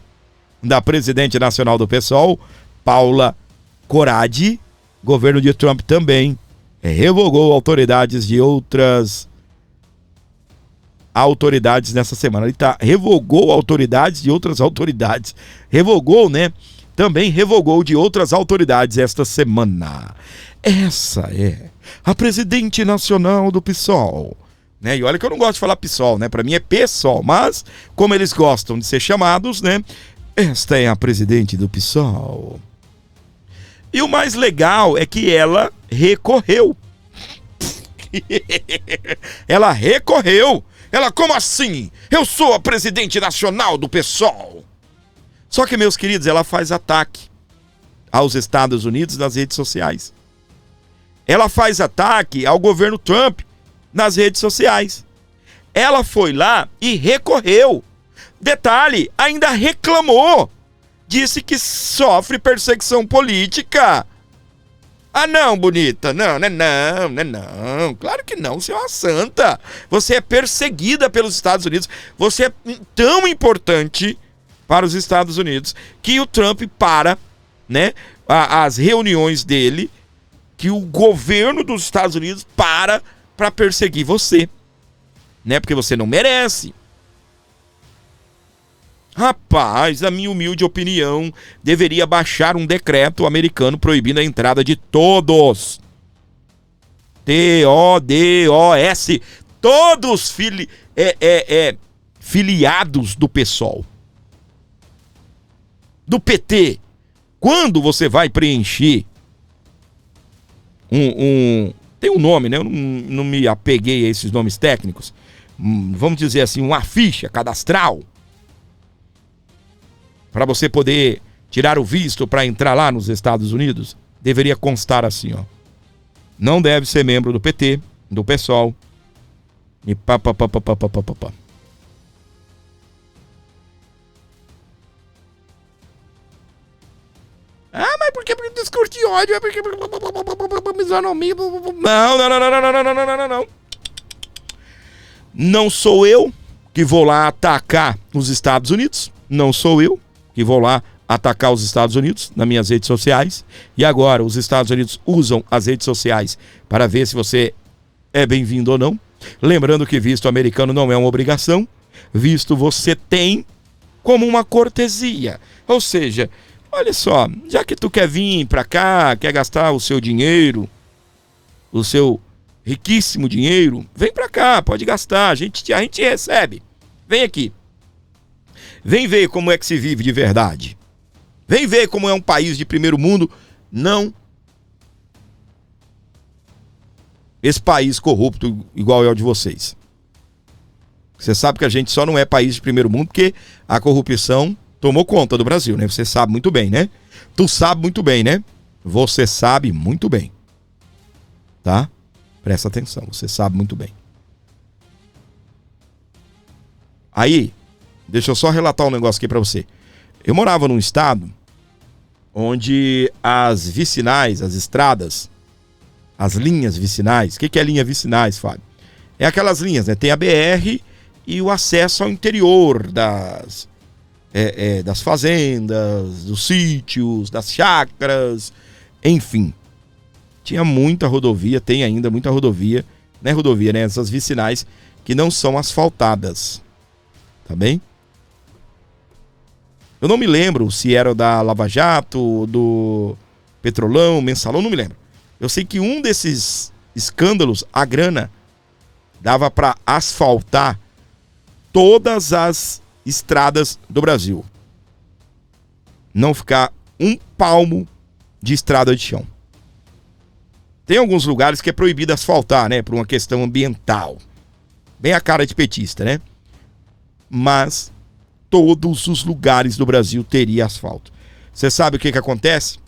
da presidente nacional do PSOL, Paula Coradi, governo de Trump também revogou autoridades de outras autoridades nessa semana. Ele revogou autoridades de outras autoridades. Revogou, né? Também revogou de outras autoridades esta semana. Essa é a presidente nacional do PSOL. Né? E olha que eu não gosto de falar PSOL, né? Para mim é PSOL, mas como eles gostam de ser chamados, né? Esta é a presidente do PSOL. E o mais legal é que ela recorreu. Ela recorreu. Ela, como assim? Eu sou a presidente nacional do PSOL. Só que, meus queridos, ela faz ataque aos Estados Unidos nas redes sociais. Ela faz ataque ao governo Trump nas redes sociais. Ela foi lá e recorreu. Detalhe, ainda reclamou. Disse que sofre perseguição política. Ah, não, bonita. Não. Claro que não, você é uma santa. Você é perseguida pelos Estados Unidos. Você é tão importante para os Estados Unidos que o Trump para, né, as reuniões dele, que o governo dos Estados Unidos para perseguir você, né? Porque você não merece. Rapaz, na minha humilde opinião, deveria baixar um decreto americano proibindo a entrada de todos. T-O-D-O-S. Todos filiados do PSOL. Do PT. Quando você vai preencher tem um nome, né? Eu não me apeguei a esses nomes técnicos. Vamos dizer assim, uma ficha cadastral. Para você poder tirar o visto para entrar lá nos Estados Unidos, deveria constar assim, ó. Não deve ser membro do PT, do PSOL. E pá. Ah, mas por que discurso de ódio? É porque misonomia. Não. Não sou eu que vou lá atacar os Estados Unidos. Não sou eu que vou lá atacar os Estados Unidos nas minhas redes sociais. E agora os Estados Unidos usam as redes sociais para ver se você é bem-vindo ou não. Lembrando que visto americano não é uma obrigação. Visto você tem como uma cortesia. Ou seja, olha só, já que tu quer vir pra cá, quer gastar o seu dinheiro, o seu riquíssimo dinheiro, vem pra cá, pode gastar, a gente recebe. Vem aqui. Vem ver como é que se vive de verdade. Vem ver como é um país de primeiro mundo, não esse país corrupto igual é o de vocês. Você sabe que a gente só não é país de primeiro mundo porque a corrupção tomou conta do Brasil, né? Você sabe muito bem, né? Tu sabe muito bem, né? Você sabe muito bem. Tá? Presta atenção, você sabe muito bem. Aí, deixa eu só relatar um negócio aqui pra você. Eu morava num estado onde as vicinais, as estradas, as linhas vicinais... O que é linha vicinais, Fábio? É aquelas linhas, né? Tem a BR e o acesso ao interior das fazendas, dos sítios, das chácaras, enfim. Tinha muita rodovia, tem ainda muita rodovia, não é rodovia, né? Essas vicinais que não são asfaltadas, tá bem? Eu não me lembro se era da Lava Jato, do Petrolão, Mensalão, não me lembro. Eu sei que um desses escândalos, a grana, dava para asfaltar todas as estradas do Brasil. Não ficar um palmo de estrada de chão. Tem alguns lugares que é proibido asfaltar, né? Por uma questão ambiental. Bem a cara de petista, né? Mas todos os lugares do Brasil teria asfalto. Você sabe o que acontece?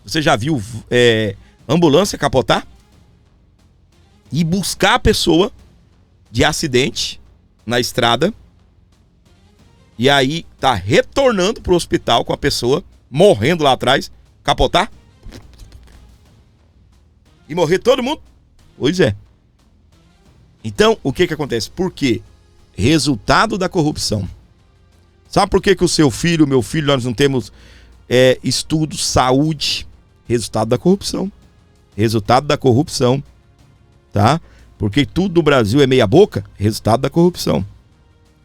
Você já viu ambulância capotar? E buscar a pessoa de acidente na estrada. E aí tá retornando pro hospital com a pessoa morrendo lá atrás. Capotar? E morrer todo mundo? Pois é. Então, o que acontece? Por quê? Resultado da corrupção. Sabe por que o seu filho, meu filho, nós não temos estudos, saúde? Resultado da corrupção. Resultado da corrupção. Tá? Porque tudo no Brasil é meia boca. Resultado da corrupção.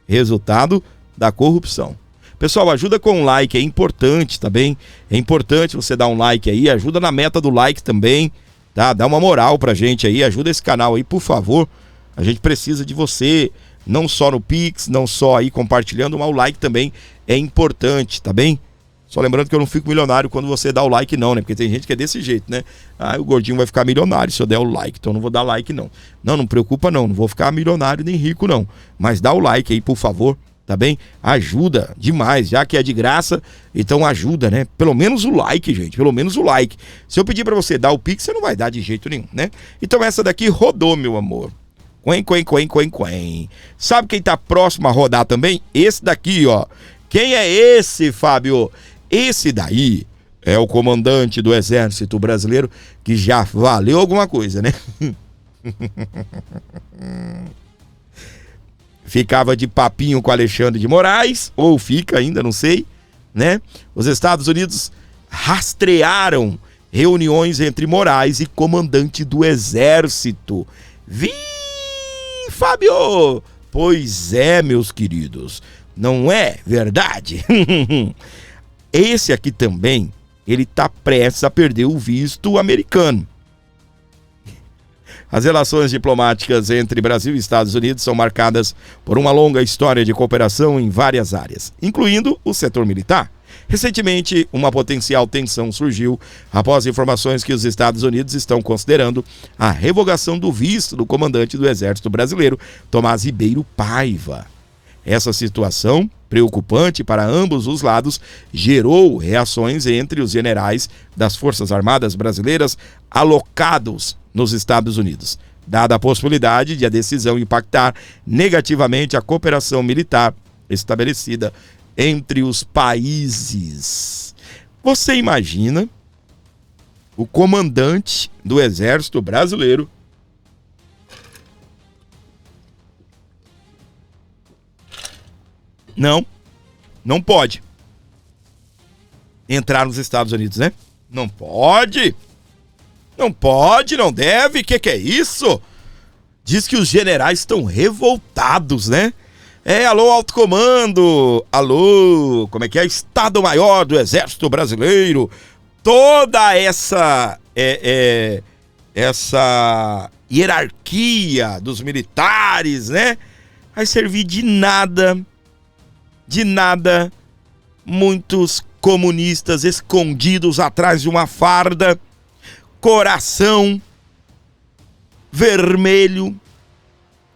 Resultado da corrupção. Pessoal, ajuda com um like, é importante, tá bem? É importante você dar um like aí, ajuda na meta do like também, tá? Dá uma moral pra gente aí, ajuda esse canal aí, por favor. A gente precisa de você, não só no Pix, não só aí compartilhando, mas o like também é importante, tá bem? Só lembrando que eu não fico milionário quando você dá o like não, né? Porque tem gente que é desse jeito, né? Ah, o gordinho vai ficar milionário se eu der o like, então eu não vou dar like não. Não preocupa não vou ficar milionário nem rico não. Mas dá o like aí, por favor, tá bem? Ajuda demais, já que é de graça, então ajuda, né? Pelo menos o like, gente, pelo menos o like. Se eu pedir pra você dar o Pix, você não vai dar de jeito nenhum, né? Então essa daqui rodou, meu amor. Quen. Sabe quem tá próximo a rodar também? Esse daqui, ó. Quem é esse, Fábio? Esse daí é o comandante do Exército Brasileiro, que já valeu alguma coisa, né? Ficava de papinho com Alexandre de Moraes, ou fica ainda, não sei, né? Os Estados Unidos rastrearam reuniões entre Moraes e comandante do Exército. Fábio! Pois é, meus queridos, não é verdade? Esse aqui também, ele tá prestes a perder o visto americano. As relações diplomáticas entre Brasil e Estados Unidos são marcadas por uma longa história de cooperação em várias áreas, incluindo o setor militar. Recentemente, uma potencial tensão surgiu após informações que os Estados Unidos estão considerando a revogação do visto do comandante do Exército Brasileiro, Tomás Ribeiro Paiva. Essa situação, preocupante para ambos os lados, gerou reações entre os generais das Forças Armadas brasileiras alocados nos Estados Unidos, dada a possibilidade de a decisão impactar negativamente a cooperação militar estabelecida entre os países. Você imagina o comandante do Exército Brasileiro não pode entrar nos Estados Unidos, né? Não pode, não deve, que é isso? Diz que os generais estão revoltados, né? Alô, alto comando, alô, como é que é? Estado-Maior do Exército Brasileiro, toda essa hierarquia dos militares, né? Vai servir de nada, muitos comunistas escondidos atrás de uma farda, coração vermelho,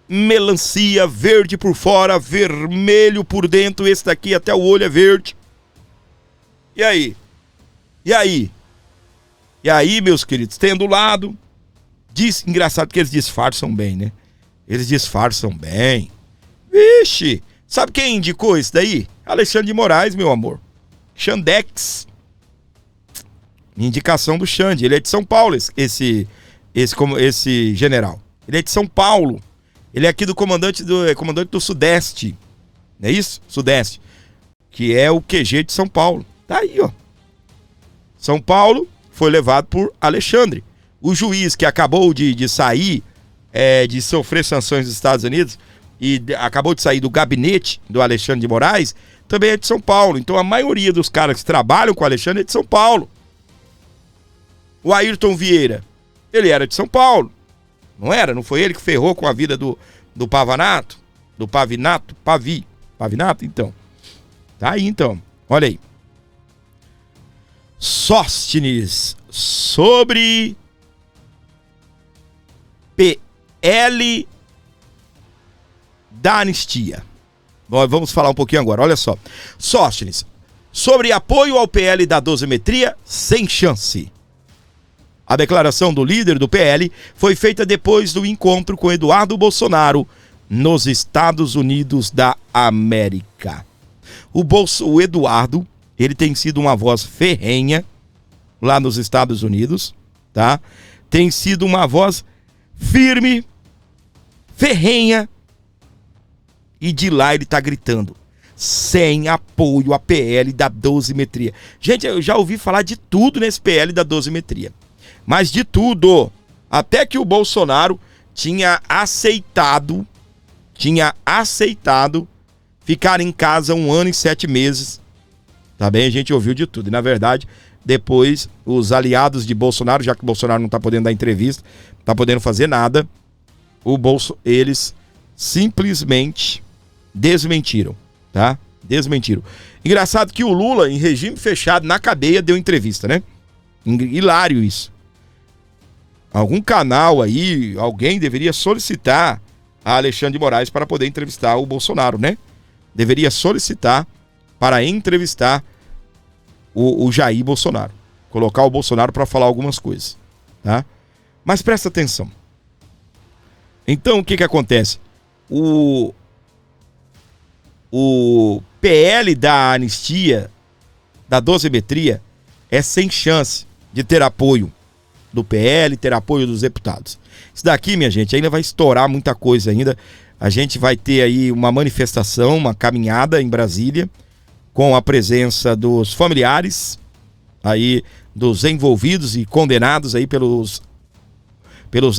melancia verde por fora, vermelho por dentro, esse daqui até o olho é verde. E aí, meus queridos, tem do lado, engraçado que eles disfarçam bem, né? Eles disfarçam bem. Vixe, sabe quem indicou isso daí? Alexandre de Moraes, meu amor. Xandex. Indicação do Xande, ele é de São Paulo, esse general. Ele é de São Paulo. Ele é aqui do comandante do Sudeste. Não é isso? Sudeste. Que é o QG de São Paulo. Tá aí, ó. São Paulo foi levado por Alexandre. O juiz que acabou de sair, de sofrer sanções dos Estados Unidos, e acabou de sair do gabinete do Alexandre de Moraes, também é de São Paulo. Então a maioria dos caras que trabalham com o Alexandre é de São Paulo. O Ayrton Vieira, ele era de São Paulo. Não era? Não foi ele que ferrou com a vida do Pavinato? Do Pavinato? Pavinato, então. Tá aí, então. Olha aí. Sóstenes sobre PL da anistia. Bom, vamos falar um pouquinho agora, olha só. Sóstenes, sobre apoio ao PL da dosimetria, sem chance. A declaração do líder do PL foi feita depois do encontro com Eduardo Bolsonaro nos Estados Unidos da América. O Eduardo, ele tem sido uma voz ferrenha lá nos Estados Unidos, tá? Tem sido uma voz firme, ferrenha, e de lá ele tá gritando: sem apoio à PL da dosimetria. Gente, eu já ouvi falar de tudo nesse PL da dosimetria. Mas de tudo. Até que o Bolsonaro tinha aceitado ficar em casa 1 ano e 7 meses. Tá bem? A gente ouviu de tudo. E na verdade, depois, os aliados de Bolsonaro, já que o Bolsonaro não tá podendo dar entrevista, não tá podendo fazer nada, eles simplesmente desmentiram, tá? Desmentiram. Engraçado que o Lula, em regime fechado, na cadeia, deu entrevista, né? Hilário isso. Algum canal aí, alguém deveria solicitar a Alexandre de Moraes para poder entrevistar o Bolsonaro, né? Deveria solicitar para entrevistar o Jair Bolsonaro. Colocar o Bolsonaro para falar algumas coisas, tá? Mas presta atenção. Então, o que acontece? O PL da anistia, da dosimetria, é sem chance de ter apoio do PL, ter apoio dos deputados. Isso daqui, minha gente, ainda vai estourar muita coisa ainda. A gente vai ter aí uma manifestação, uma caminhada em Brasília, com a presença dos familiares, aí dos envolvidos e condenados aí pelos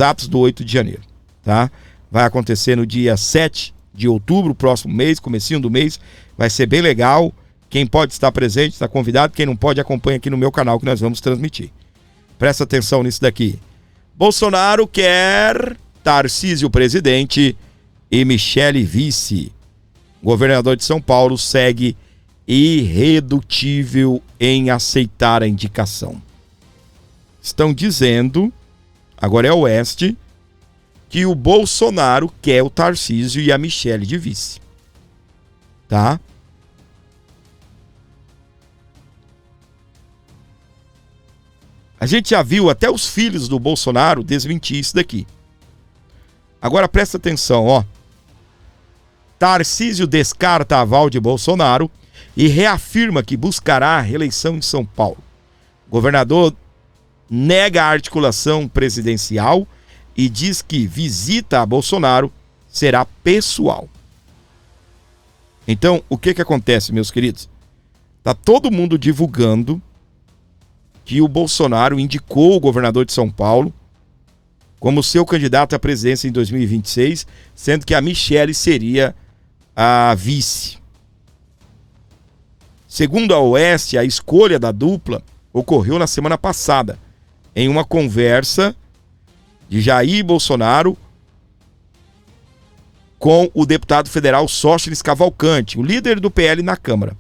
atos do 8 de janeiro, tá? Vai acontecer no dia 7 de outubro, próximo mês, comecinho do mês. Vai ser bem legal. Quem pode estar presente está convidado. Quem não pode, acompanha aqui no meu canal que nós vamos transmitir. Presta atenção nisso daqui. Bolsonaro quer Tarcísio presidente e Michele vice. Governador de São Paulo segue irredutível em aceitar a indicação. Estão dizendo, agora é o Oeste, que o Bolsonaro quer o Tarcísio e a Michele de vice. Tá? A gente já viu até os filhos do Bolsonaro desmentir isso daqui. Agora presta atenção, ó. Tarcísio descarta aval de Bolsonaro e reafirma que buscará a reeleição em São Paulo. Governador nega a articulação presidencial e diz que visita a Bolsonaro será pessoal. Então, o que acontece, meus queridos? Tá todo mundo divulgando que o Bolsonaro indicou o governador de São Paulo como seu candidato à presidência em 2026, sendo que a Michele seria a vice. Segundo a Oeste, a escolha da dupla ocorreu na semana passada, em uma conversa de Jair Bolsonaro com o deputado federal Sóstenes Cavalcante, o líder do PL na Câmara.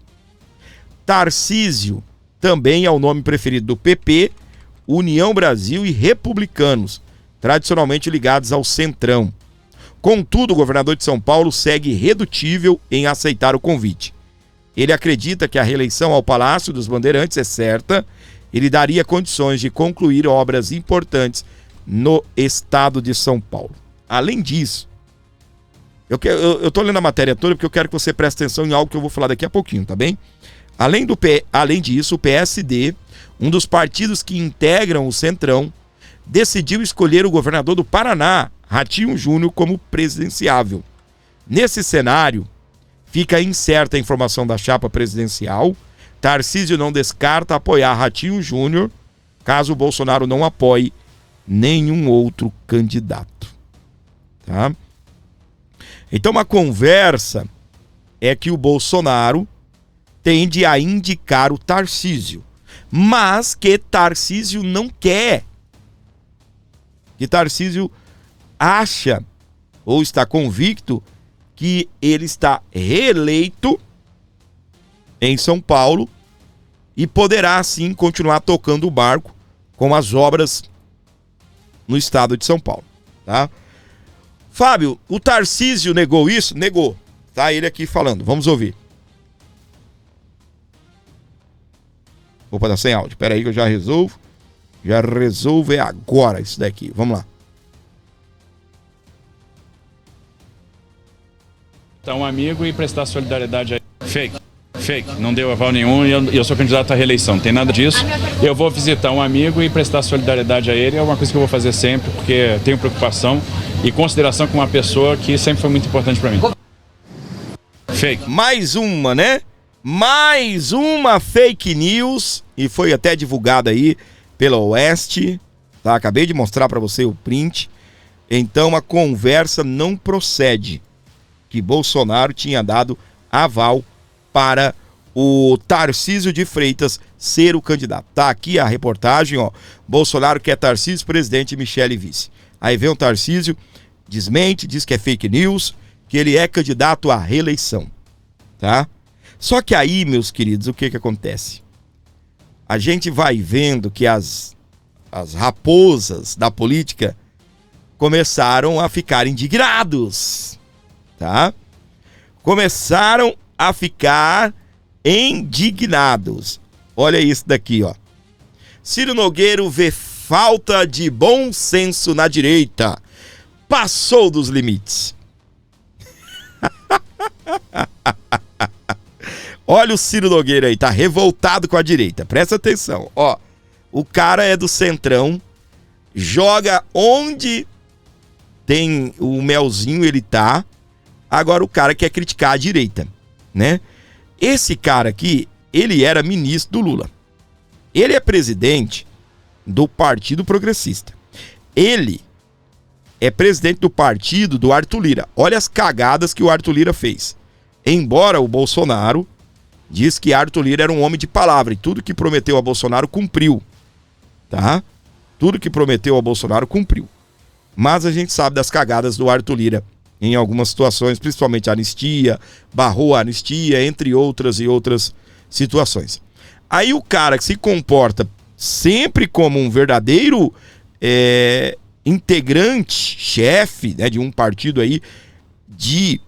Tarcísio também é o nome preferido do PP, União Brasil e Republicanos, tradicionalmente ligados ao Centrão. Contudo, o governador de São Paulo segue irredutível em aceitar o convite. Ele acredita que a reeleição ao Palácio dos Bandeirantes é certa e lhe daria condições de concluir obras importantes no estado de São Paulo. Além disso, eu tô lendo a matéria toda porque eu quero que você preste atenção em algo que eu vou falar daqui a pouquinho, tá bem? Além disso, o PSD, um dos partidos que integram o Centrão, decidiu escolher o governador do Paraná, Ratinho Júnior, como presidenciável. Nesse cenário, fica incerta a informação da chapa presidencial. Tarcísio não descarta apoiar Ratinho Júnior, caso o Bolsonaro não apoie nenhum outro candidato. Tá? Então, uma conversa é que o Bolsonaro tende a indicar o Tarcísio, mas que Tarcísio não quer. Que Tarcísio acha ou está convicto que ele está reeleito em São Paulo e poderá, sim, continuar tocando o barco com as obras no estado de São Paulo, tá? Fábio, o Tarcísio negou isso? Negou. Tá ele aqui falando, vamos ouvir. Opa, tá sem áudio, pera aí que eu já resolvo. Já resolvo é agora isso daqui, vamos lá. Tá um amigo e prestar solidariedade a Fake, não deu aval nenhum e eu sou candidato à reeleição, não tem nada disso. Eu vou visitar um amigo e prestar solidariedade a ele, é uma coisa que eu vou fazer sempre, porque tenho preocupação e consideração com uma pessoa que sempre foi muito importante para mim. Fake. Mais uma, né? Mais uma fake news, e foi até divulgada aí pela Oeste, tá? Acabei de mostrar para você o print. Então a conversa não procede, que Bolsonaro tinha dado aval para o Tarcísio de Freitas ser o candidato. Tá aqui a reportagem, ó. Bolsonaro quer Tarcísio presidente e Michele vice. Aí vem o Tarcísio, desmente, diz que é fake news, que ele é candidato à reeleição, tá? Só que aí, meus queridos, o que acontece? A gente vai vendo que as raposas da política começaram a ficar indignados, tá? Começaram a ficar indignados. Olha isso daqui, ó. Ciro Nogueira vê falta de bom senso na direita. Passou dos limites. Olha o Ciro Nogueira aí, tá revoltado com a direita. Presta atenção, ó. O cara é do centrão, joga onde tem o melzinho, ele tá. Agora o cara quer criticar a direita, né? Esse cara aqui, ele era ministro do Lula. Ele é presidente do Partido Progressista. Ele é presidente do partido do Arthur Lira. Olha as cagadas que o Arthur Lira fez. Embora o Bolsonaro diz que Arthur Lira era um homem de palavra e tudo que prometeu a Bolsonaro cumpriu, tá? Tudo que prometeu a Bolsonaro cumpriu. Mas a gente sabe das cagadas do Arthur Lira em algumas situações, principalmente a anistia, barrou a anistia, entre outras e outras situações. Aí o cara que se comporta sempre como um verdadeiro integrante, chefe, né, de um partido aí de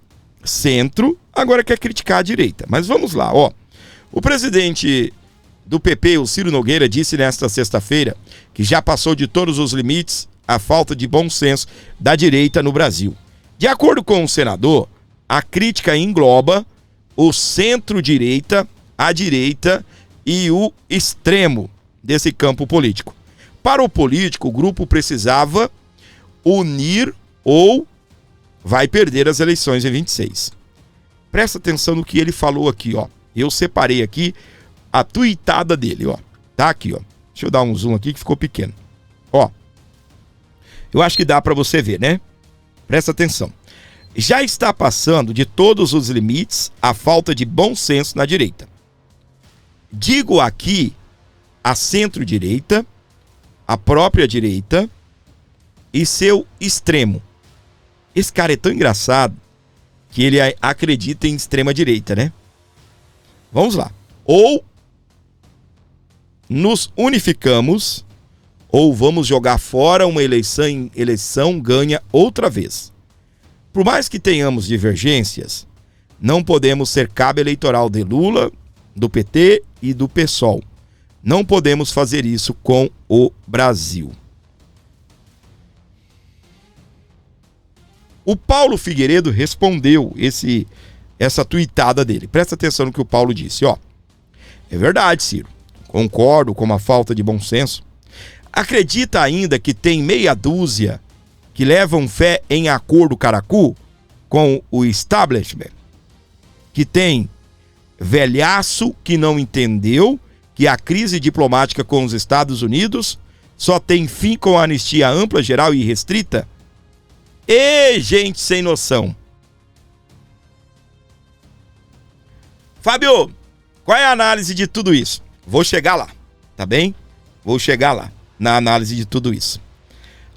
centro, agora quer criticar a direita. Mas vamos lá, ó. O presidente do PP, o Ciro Nogueira, disse nesta sexta-feira que já passou de todos os limites a falta de bom senso da direita no Brasil. De acordo com o senador, a crítica engloba o centro-direita, a direita e o extremo desse campo político. Para o político, o grupo precisava unir ou vai perder as eleições em 26. Presta atenção no que ele falou aqui, ó. Eu separei aqui a tuitada dele, ó. Tá aqui, ó. Deixa eu dar um zoom aqui que ficou pequeno. Ó. Eu acho que dá para você ver, né? Presta atenção. Já está passando de todos os limites a falta de bom senso na direita. Digo aqui a centro-direita, a própria direita e seu extremo. Esse cara é tão engraçado que ele acredita em extrema-direita, né? Vamos lá. Ou nos unificamos, ou vamos jogar fora uma eleição ganha outra vez. Por mais que tenhamos divergências, não podemos ser cabo eleitoral de Lula, do PT e do PSOL. Não podemos fazer isso com o Brasil. O Paulo Figueiredo respondeu essa tuitada dele. Presta atenção no que o Paulo disse, ó. É verdade, Ciro. Concordo com a falta de bom senso. Acredita ainda que tem meia dúzia que levam fé em acordo caracu com o establishment? Que tem velhaço que não entendeu que a crise diplomática com os Estados Unidos só tem fim com a anistia ampla, geral e restrita? E gente sem noção. Fábio, qual é a análise de tudo isso? Vou chegar lá, tá bem? Vou chegar lá, na análise de tudo isso.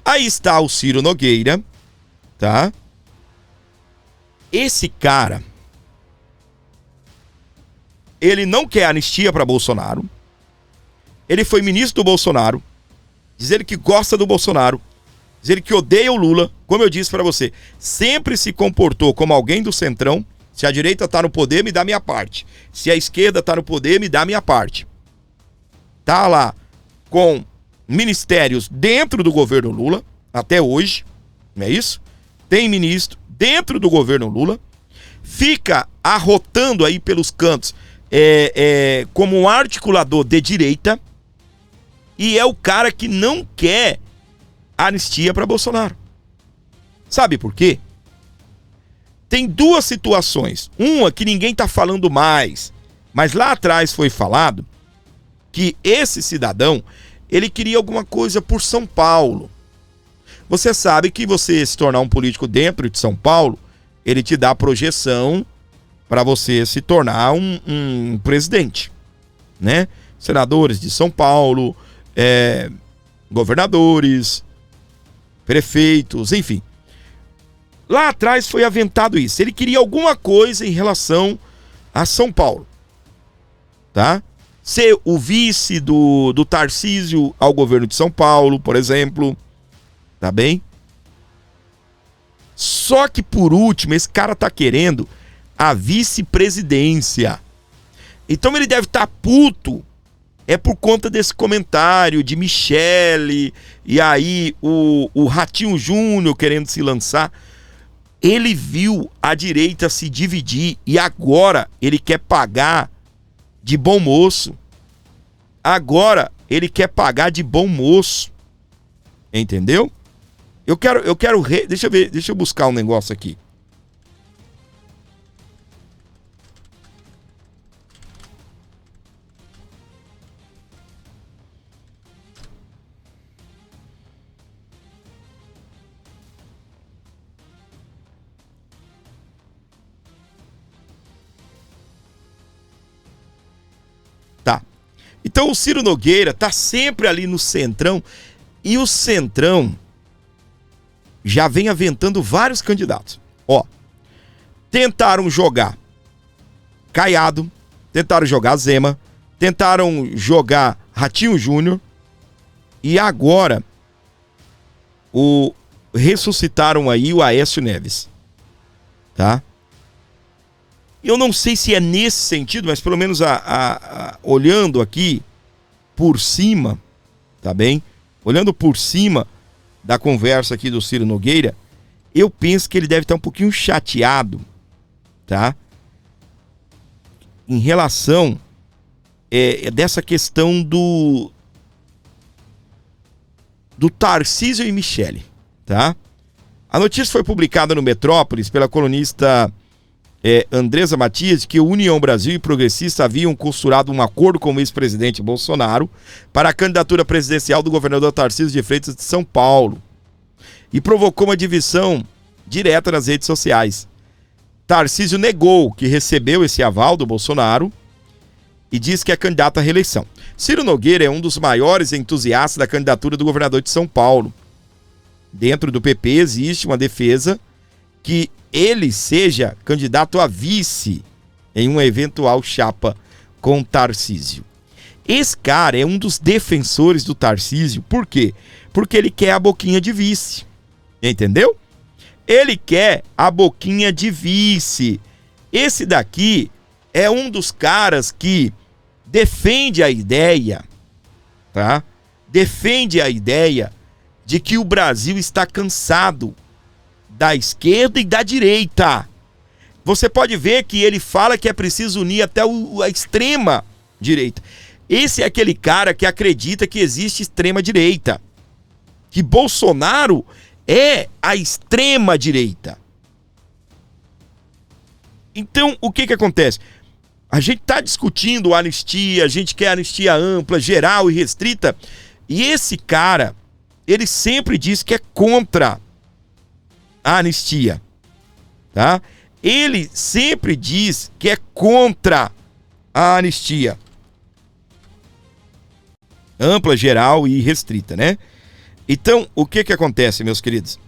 Aí está o Ciro Nogueira, tá? Esse cara, ele não quer anistia para Bolsonaro, Ele foi ministro do Bolsonaro, diz ele que gosta do Bolsonaro, diz ele que odeia o Lula, como eu disse pra você, sempre se comportou como alguém do centrão. Se a direita tá no poder, me dá minha parte. Se a esquerda tá no poder, me dá minha parte. Tá lá com ministérios dentro do governo Lula, até hoje, não é isso? Tem ministro dentro do governo Lula, fica arrotando aí pelos cantos como um articulador de direita, e é o cara que não quer anistia para Bolsonaro. Sabe por quê? Tem duas situações. Uma que ninguém tá falando mais, mas lá atrás foi falado que esse cidadão, ele queria alguma coisa por São Paulo. Você sabe que você se tornar um político dentro de São Paulo, ele te dá projeção para você se tornar um presidente, né? Senadores de São Paulo, governadores, prefeitos, enfim. Lá atrás foi aventado isso. Ele queria alguma coisa em relação a São Paulo, tá? Ser o vice do Tarcísio ao governo de São Paulo, por exemplo, tá bem? Só que por último, esse cara tá querendo a vice-presidência. Então ele deve estar puto por conta desse comentário de Michele, e aí o Ratinho Júnior querendo se lançar. Ele viu a direita se dividir e agora ele quer pagar de bom moço. Agora ele quer pagar de bom moço. Entendeu? Deixa eu buscar um negócio aqui. Tá. Então o Ciro Nogueira tá sempre ali no centrão, e o centrão já vem aventando vários candidatos. Ó, tentaram jogar Caiado, tentaram jogar Zema, tentaram jogar Ratinho Júnior, e agora ressuscitaram aí o Aécio Neves, tá? Eu não sei se é nesse sentido, mas pelo menos olhando aqui por cima, tá bem? Olhando por cima da conversa aqui do Ciro Nogueira, eu penso que ele deve estar um pouquinho chateado, tá? Em relação dessa questão do Tarcísio e Michele, tá? A notícia foi publicada no Metrópolis pela colunista Andresa Matias, que o União Brasil e Progressista haviam costurado um acordo com o ex-presidente Bolsonaro para a candidatura presidencial do governador Tarcísio de Freitas de São Paulo, e provocou uma divisão direta nas redes sociais. Tarcísio negou que recebeu esse aval do Bolsonaro e diz que é candidato à reeleição. Ciro Nogueira é um dos maiores entusiastas da candidatura do governador de São Paulo. Dentro do PP existe uma defesa que ele seja candidato a vice em uma eventual chapa com Tarcísio. Esse cara é um dos defensores do Tarcísio. Por quê? Porque ele quer a boquinha de vice. Entendeu? Ele quer a boquinha de vice. Esse daqui é um dos caras que defende a ideia, tá? Defende a ideia de que o Brasil está cansado da esquerda e da direita. Você pode ver que ele fala que é preciso unir até a extrema direita. Esse é aquele cara que acredita que existe extrema direita, que Bolsonaro é a extrema direita. Então, o que acontece? A gente está discutindo anistia, a gente quer anistia ampla, geral e restrita, e esse cara, ele sempre diz que é contra a anistia, tá? Ele sempre diz que é contra a anistia ampla, geral e restrita, né? Então, o que acontece, meus queridos?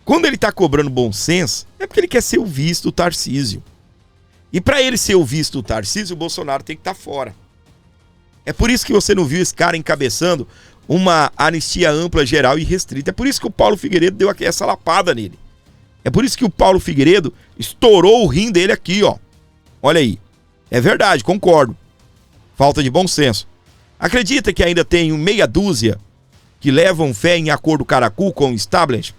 Quando ele tá cobrando bom senso, é porque ele quer ser o vice do Tarcísio. E para ele ser o vice do Tarcísio, o Bolsonaro tem que estar fora. É por isso que você não viu esse cara encabeçando uma anistia ampla, geral e restrita. É por isso que o Paulo Figueiredo deu aqui essa lapada nele. É por isso que o Paulo Figueiredo estourou o rim dele aqui, ó. Olha aí. É verdade, concordo. Falta de bom senso. Acredita que ainda tem meia dúzia que levam fé em acordo caracu com o establishment?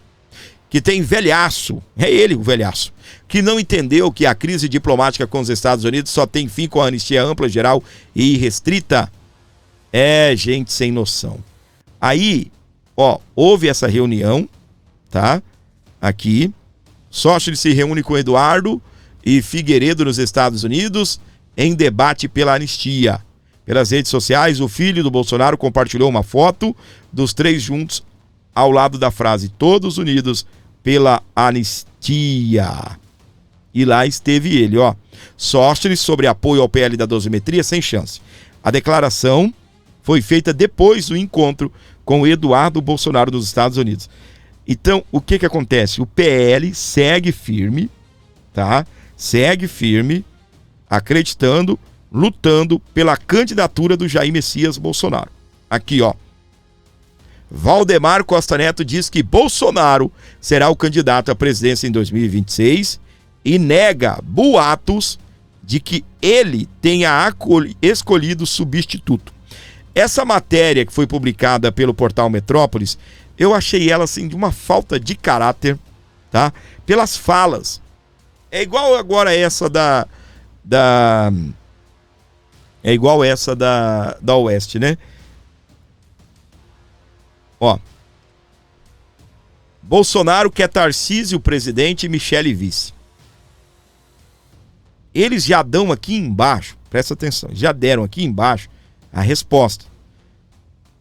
Que tem velhaço, é ele o velhaço, que não entendeu que a crise diplomática com os Estados Unidos só tem fim com a anistia ampla, geral e irrestrita? É gente sem noção. Aí, ó, houve essa reunião, tá? Aqui, Sócrates se reúne com Eduardo e Figueiredo nos Estados Unidos em debate pela anistia. Pelas redes sociais, o filho do Bolsonaro compartilhou uma foto dos três juntos ao lado da frase "Todos unidos pela anistia". E lá esteve ele, ó. Sócrates sobre apoio ao PL da dosimetria sem chance. A declaração foi feita depois do encontro com Eduardo Bolsonaro nos Estados Unidos. Então, o que acontece? O PL segue firme, tá? Segue firme, acreditando, lutando pela candidatura do Jair Messias Bolsonaro. Aqui, ó. Valdemar Costa Neto diz que Bolsonaro será o candidato à presidência em 2026 e nega boatos de que ele tenha escolhido substituto. Essa matéria que foi publicada pelo portal Metrópolis, eu achei ela assim de uma falta de caráter, tá? Pelas falas. É igual agora essa é igual essa da Oeste, né? Ó. Bolsonaro quer Tarcísio presidente e Michele vice. Eles já dão aqui embaixo, presta atenção, já deram aqui embaixo a resposta.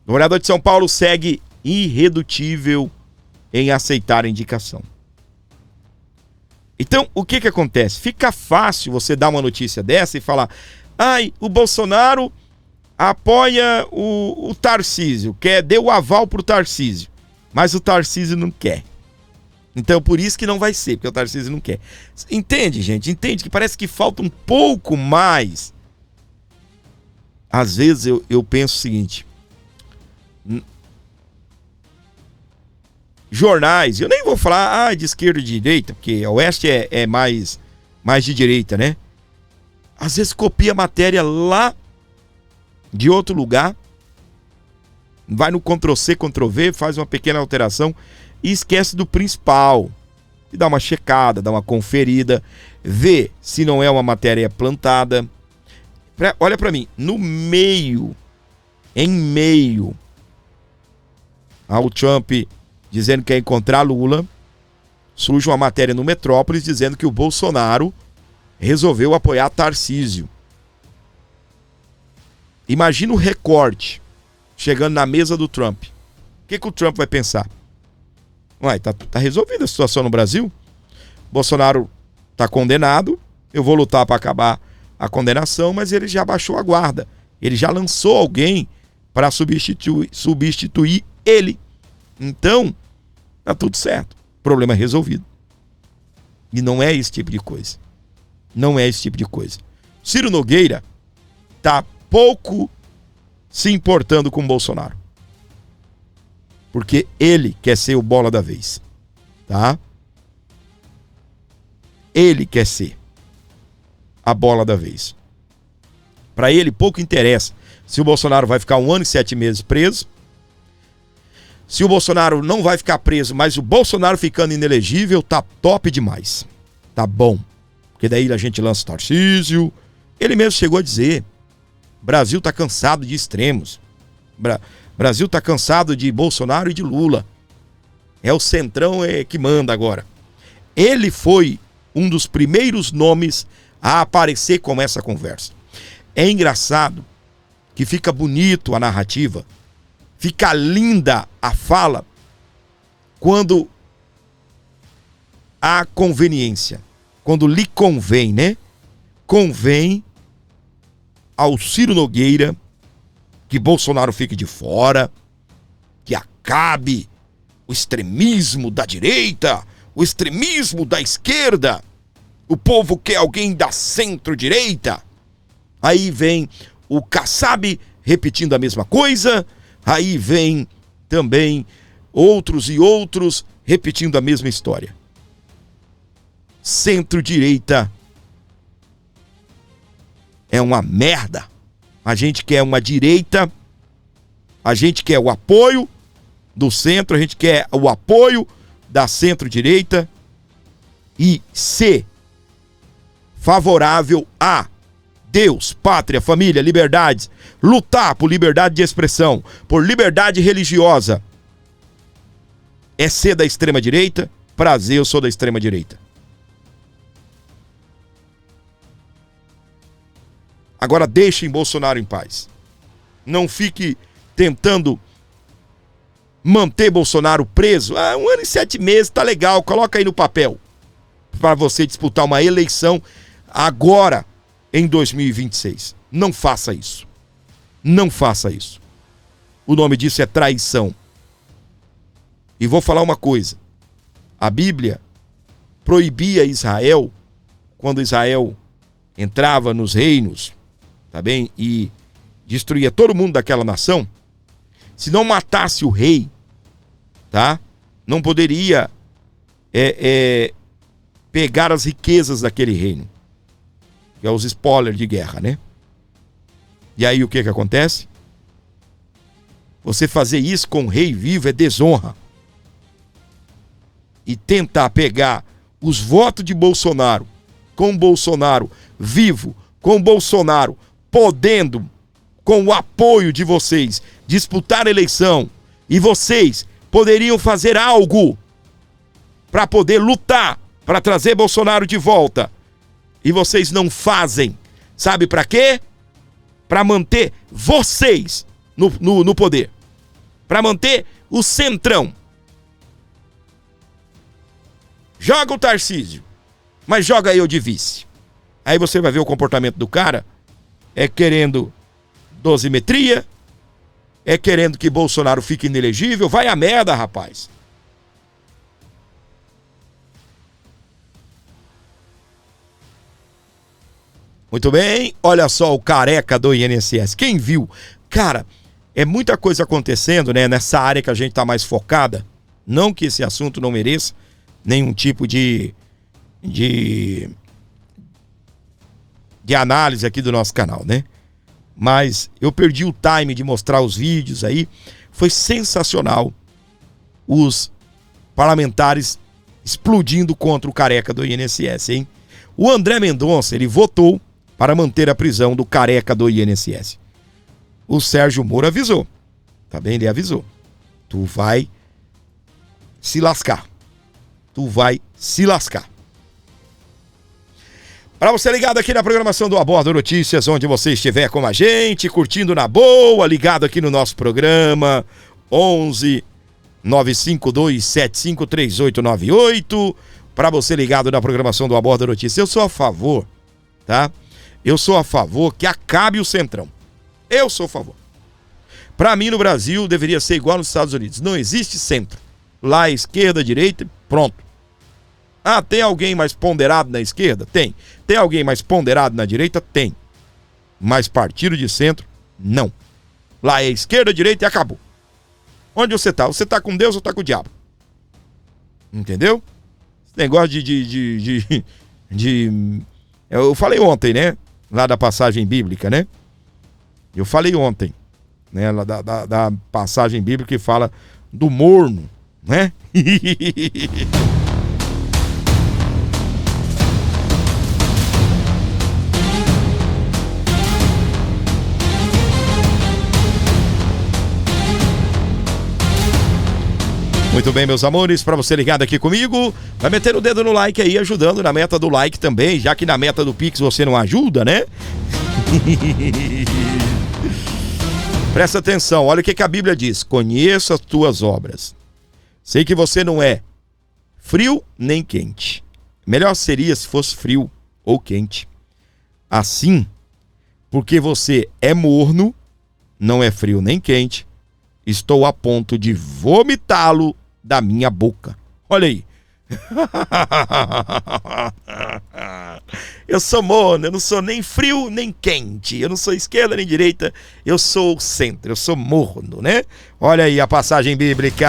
O governador de São Paulo segue irredutível em aceitar a indicação. Então, o que acontece? Fica fácil você dar uma notícia dessa e falar: ai, o Bolsonaro apoia o Tarcísio, deu o aval pro Tarcísio, mas o Tarcísio não quer. Então, por isso que não vai ser, porque o Tarcísio não quer. Entende, gente? Entende que parece que falta um pouco mais. Às vezes eu penso o seguinte: jornais, eu nem vou falar de esquerda e de direita, porque a Oeste é mais de direita, né? Às vezes copia a matéria lá de outro lugar, vai no Ctrl+C, Ctrl+V, faz uma pequena alteração e esquece do principal. E dá uma checada, dá uma conferida, vê se não é uma matéria plantada. Olha pra mim, em meio ao Trump dizendo que quer encontrar Lula, surge uma matéria no Metrópolis dizendo que o Bolsonaro resolveu apoiar Tarcísio. Imagina o recorte chegando na mesa do Trump. O que o Trump vai pensar? Uai, tá resolvida a situação no Brasil? Bolsonaro tá condenado, eu vou lutar para acabar a condenação, mas ele já baixou a guarda. Ele já lançou alguém para substituir ele. Então, tá tudo certo. Problema resolvido. E não é esse tipo de coisa. Não é esse tipo de coisa. Ciro Nogueira tá pouco se importando com o Bolsonaro. Porque ele quer ser o bola da vez. Tá? Ele quer ser a bola da vez. Para ele, pouco interessa se o Bolsonaro vai ficar 1 ano e 7 meses preso. Se o Bolsonaro não vai ficar preso, mas o Bolsonaro ficando inelegível, tá top demais. Tá bom. Porque daí a gente lança o Tarcísio. Ele mesmo chegou a dizer: Brasil tá cansado de extremos. Brasil tá cansado de Bolsonaro e de Lula. É o centrão que manda agora. Ele foi um dos primeiros nomes a aparecer com essa conversa. É engraçado que fica bonito a narrativa, fica linda a fala, quando há conveniência, quando lhe convém, né? Convém ao Ciro Nogueira que Bolsonaro fique de fora, que acabe o extremismo da direita, o extremismo da esquerda. O povo quer alguém da centro-direita. Aí vem o Kassab repetindo a mesma coisa. Aí vem também outros e outros repetindo a mesma história. Centro-direita é uma merda. A gente quer uma direita, a gente quer o apoio do centro, a gente quer o apoio da centro-direita e ser favorável a Deus, pátria, família, liberdades, lutar por liberdade de expressão, por liberdade religiosa. É ser da extrema-direita? Prazer, eu sou da extrema-direita. Agora deixem Bolsonaro em paz. Não fique tentando manter Bolsonaro preso. 1 ano e 7 meses, tá legal, coloca aí no papel. Para você disputar uma eleição agora, em 2026. Não faça isso. Não faça isso. O nome disso é traição. E vou falar uma coisa. A Bíblia proibia Israel, quando Israel entrava nos reinos, tá bem? E destruía todo mundo daquela nação. Se não matasse o rei, tá? Não poderia pegar as riquezas daquele reino. Que é os spoilers de guerra, né? E aí o que acontece? Você fazer isso com o rei vivo é desonra. E tentar pegar os votos de Bolsonaro, com Bolsonaro vivo, com Bolsonaro podendo, com o apoio de vocês, disputar a eleição, e vocês poderiam fazer algo para poder lutar, para trazer Bolsonaro de volta. E vocês não fazem. Sabe para quê? Para manter vocês no poder. Para manter o centrão. Joga o Tarcísio, mas joga eu de vice. Aí você vai ver o comportamento do cara. É querendo dosimetria. É querendo que Bolsonaro fique inelegível. Vai a merda, rapaz. Muito bem, olha só o careca do INSS. Quem viu? Cara, é muita coisa acontecendo, né? Nessa área que a gente tá mais focada. Não que esse assunto não mereça nenhum tipo de análise aqui do nosso canal, né? Mas eu perdi o time de mostrar os vídeos aí. Foi sensacional os parlamentares explodindo contra o careca do INSS, hein? O André Mendonça, ele votou para manter a prisão do careca do INSS. O Sérgio Moro avisou. Tá bem? Ele avisou. Tu vai se lascar. Tu vai se lascar. Para você ligado aqui na programação do Abordo Notícias, onde você estiver com a gente, curtindo na boa, ligado aqui no nosso programa, 11 952 753898. Para você ligado na programação do Abordo Notícias, eu sou a favor, tá? Eu sou a favor que acabe o Centrão. Eu sou a favor. Para mim, no Brasil, deveria ser igual nos Estados Unidos. Não existe centro. Lá, esquerda, direita, pronto. Ah, tem alguém mais ponderado na esquerda? Tem. Tem alguém mais ponderado na direita? Tem. Mas partido de centro, não. Lá é esquerda, direita e acabou. Onde você tá? Você tá com Deus ou tá com o diabo? Entendeu? Esse negócio eu falei ontem, né? Lá da passagem bíblica, né? Eu falei ontem, né? Lá da passagem bíblica que fala do morno, né? Muito bem, meus amores, para você ligado aqui comigo, vai meter o dedo no like aí, ajudando na meta do like também, já que na meta do Pix você não ajuda, né? Presta atenção, olha o que a Bíblia diz: conheço as tuas obras. Sei que você não é frio nem quente. Melhor seria se fosse frio ou quente. Assim, porque você é morno, não é frio nem quente, estou a ponto de vomitá-lo da minha boca. Olha aí. Eu sou morno, eu não sou nem frio nem quente, eu não sou esquerda nem direita, eu sou o centro, eu sou morno, né? Olha aí a passagem bíblica.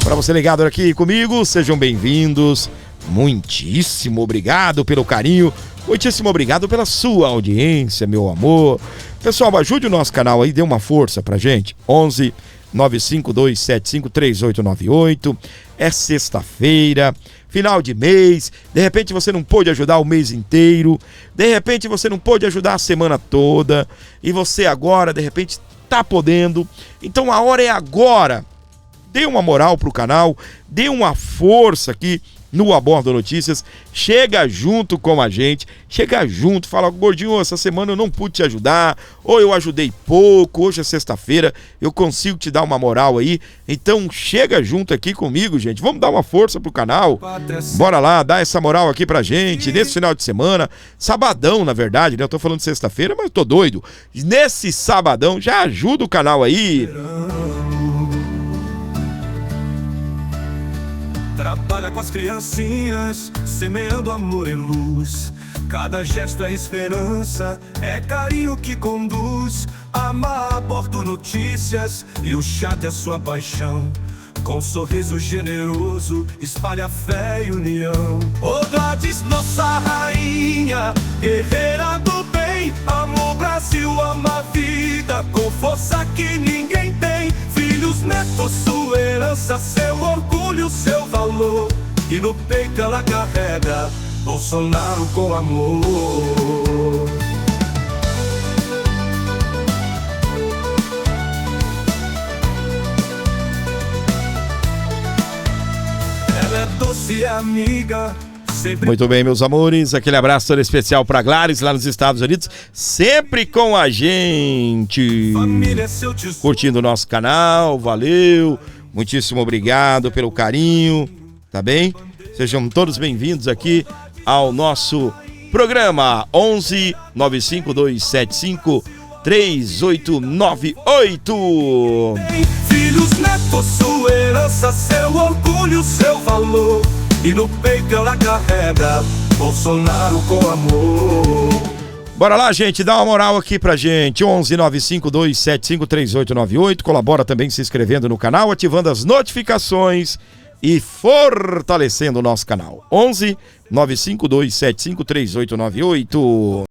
Para você ligado aqui comigo, sejam bem-vindos. Muitíssimo obrigado pelo carinho, muitíssimo obrigado pela sua audiência, meu amor. Pessoal, ajude o nosso canal aí, dê uma força pra gente. 11 952753898. É sexta-feira, final de mês. De repente você não pôde ajudar o mês inteiro. De repente você não pôde ajudar a semana toda. E você agora, de repente, tá podendo. Então a hora é agora. Dê uma moral pro canal, dê uma força aqui no Abordo Notícias, chega junto com a gente, chega junto, fala, gordinho, essa semana eu não pude te ajudar, ou eu ajudei pouco, hoje é sexta-feira, eu consigo te dar uma moral aí, então chega junto aqui comigo, gente, vamos dar uma força pro canal, bora lá, dá essa moral aqui pra gente, nesse final de semana, sabadão na verdade, né, eu tô falando de sexta-feira, mas eu tô doido, nesse sabadão, já ajuda o canal aí. Trabalha com as criancinhas, semeando amor e luz. Cada gesto é esperança, é carinho que conduz. Amar Abordo Notícias e o chat é sua paixão. Com um sorriso generoso, espalha fé e união. Ô Gladys, nossa rainha, guerreira do bem. Ama o Brasil, ama a vida, com força que ninguém tem. Filhos, netos, sua herança, seu orgulho, seu valor. E no peito ela carrega Bolsonaro com amor. Ela é doce amiga. Muito bem, meus amores, aquele abraço todo especial pra Gladys lá nos Estados Unidos, sempre com a gente, curtindo o nosso canal, valeu, muitíssimo obrigado pelo carinho, tá bem? Sejam todos bem-vindos aqui ao nosso programa 11 95275 3898. Filhos, netos, sua herança, seu orgulho, seu valor. E no peito ela carrega Bolsonaro com amor. Bora lá, gente, dá uma moral aqui pra gente. 11 95275 3898. Colabora também se inscrevendo no canal, ativando as notificações e fortalecendo o nosso canal. 11 95275 3898.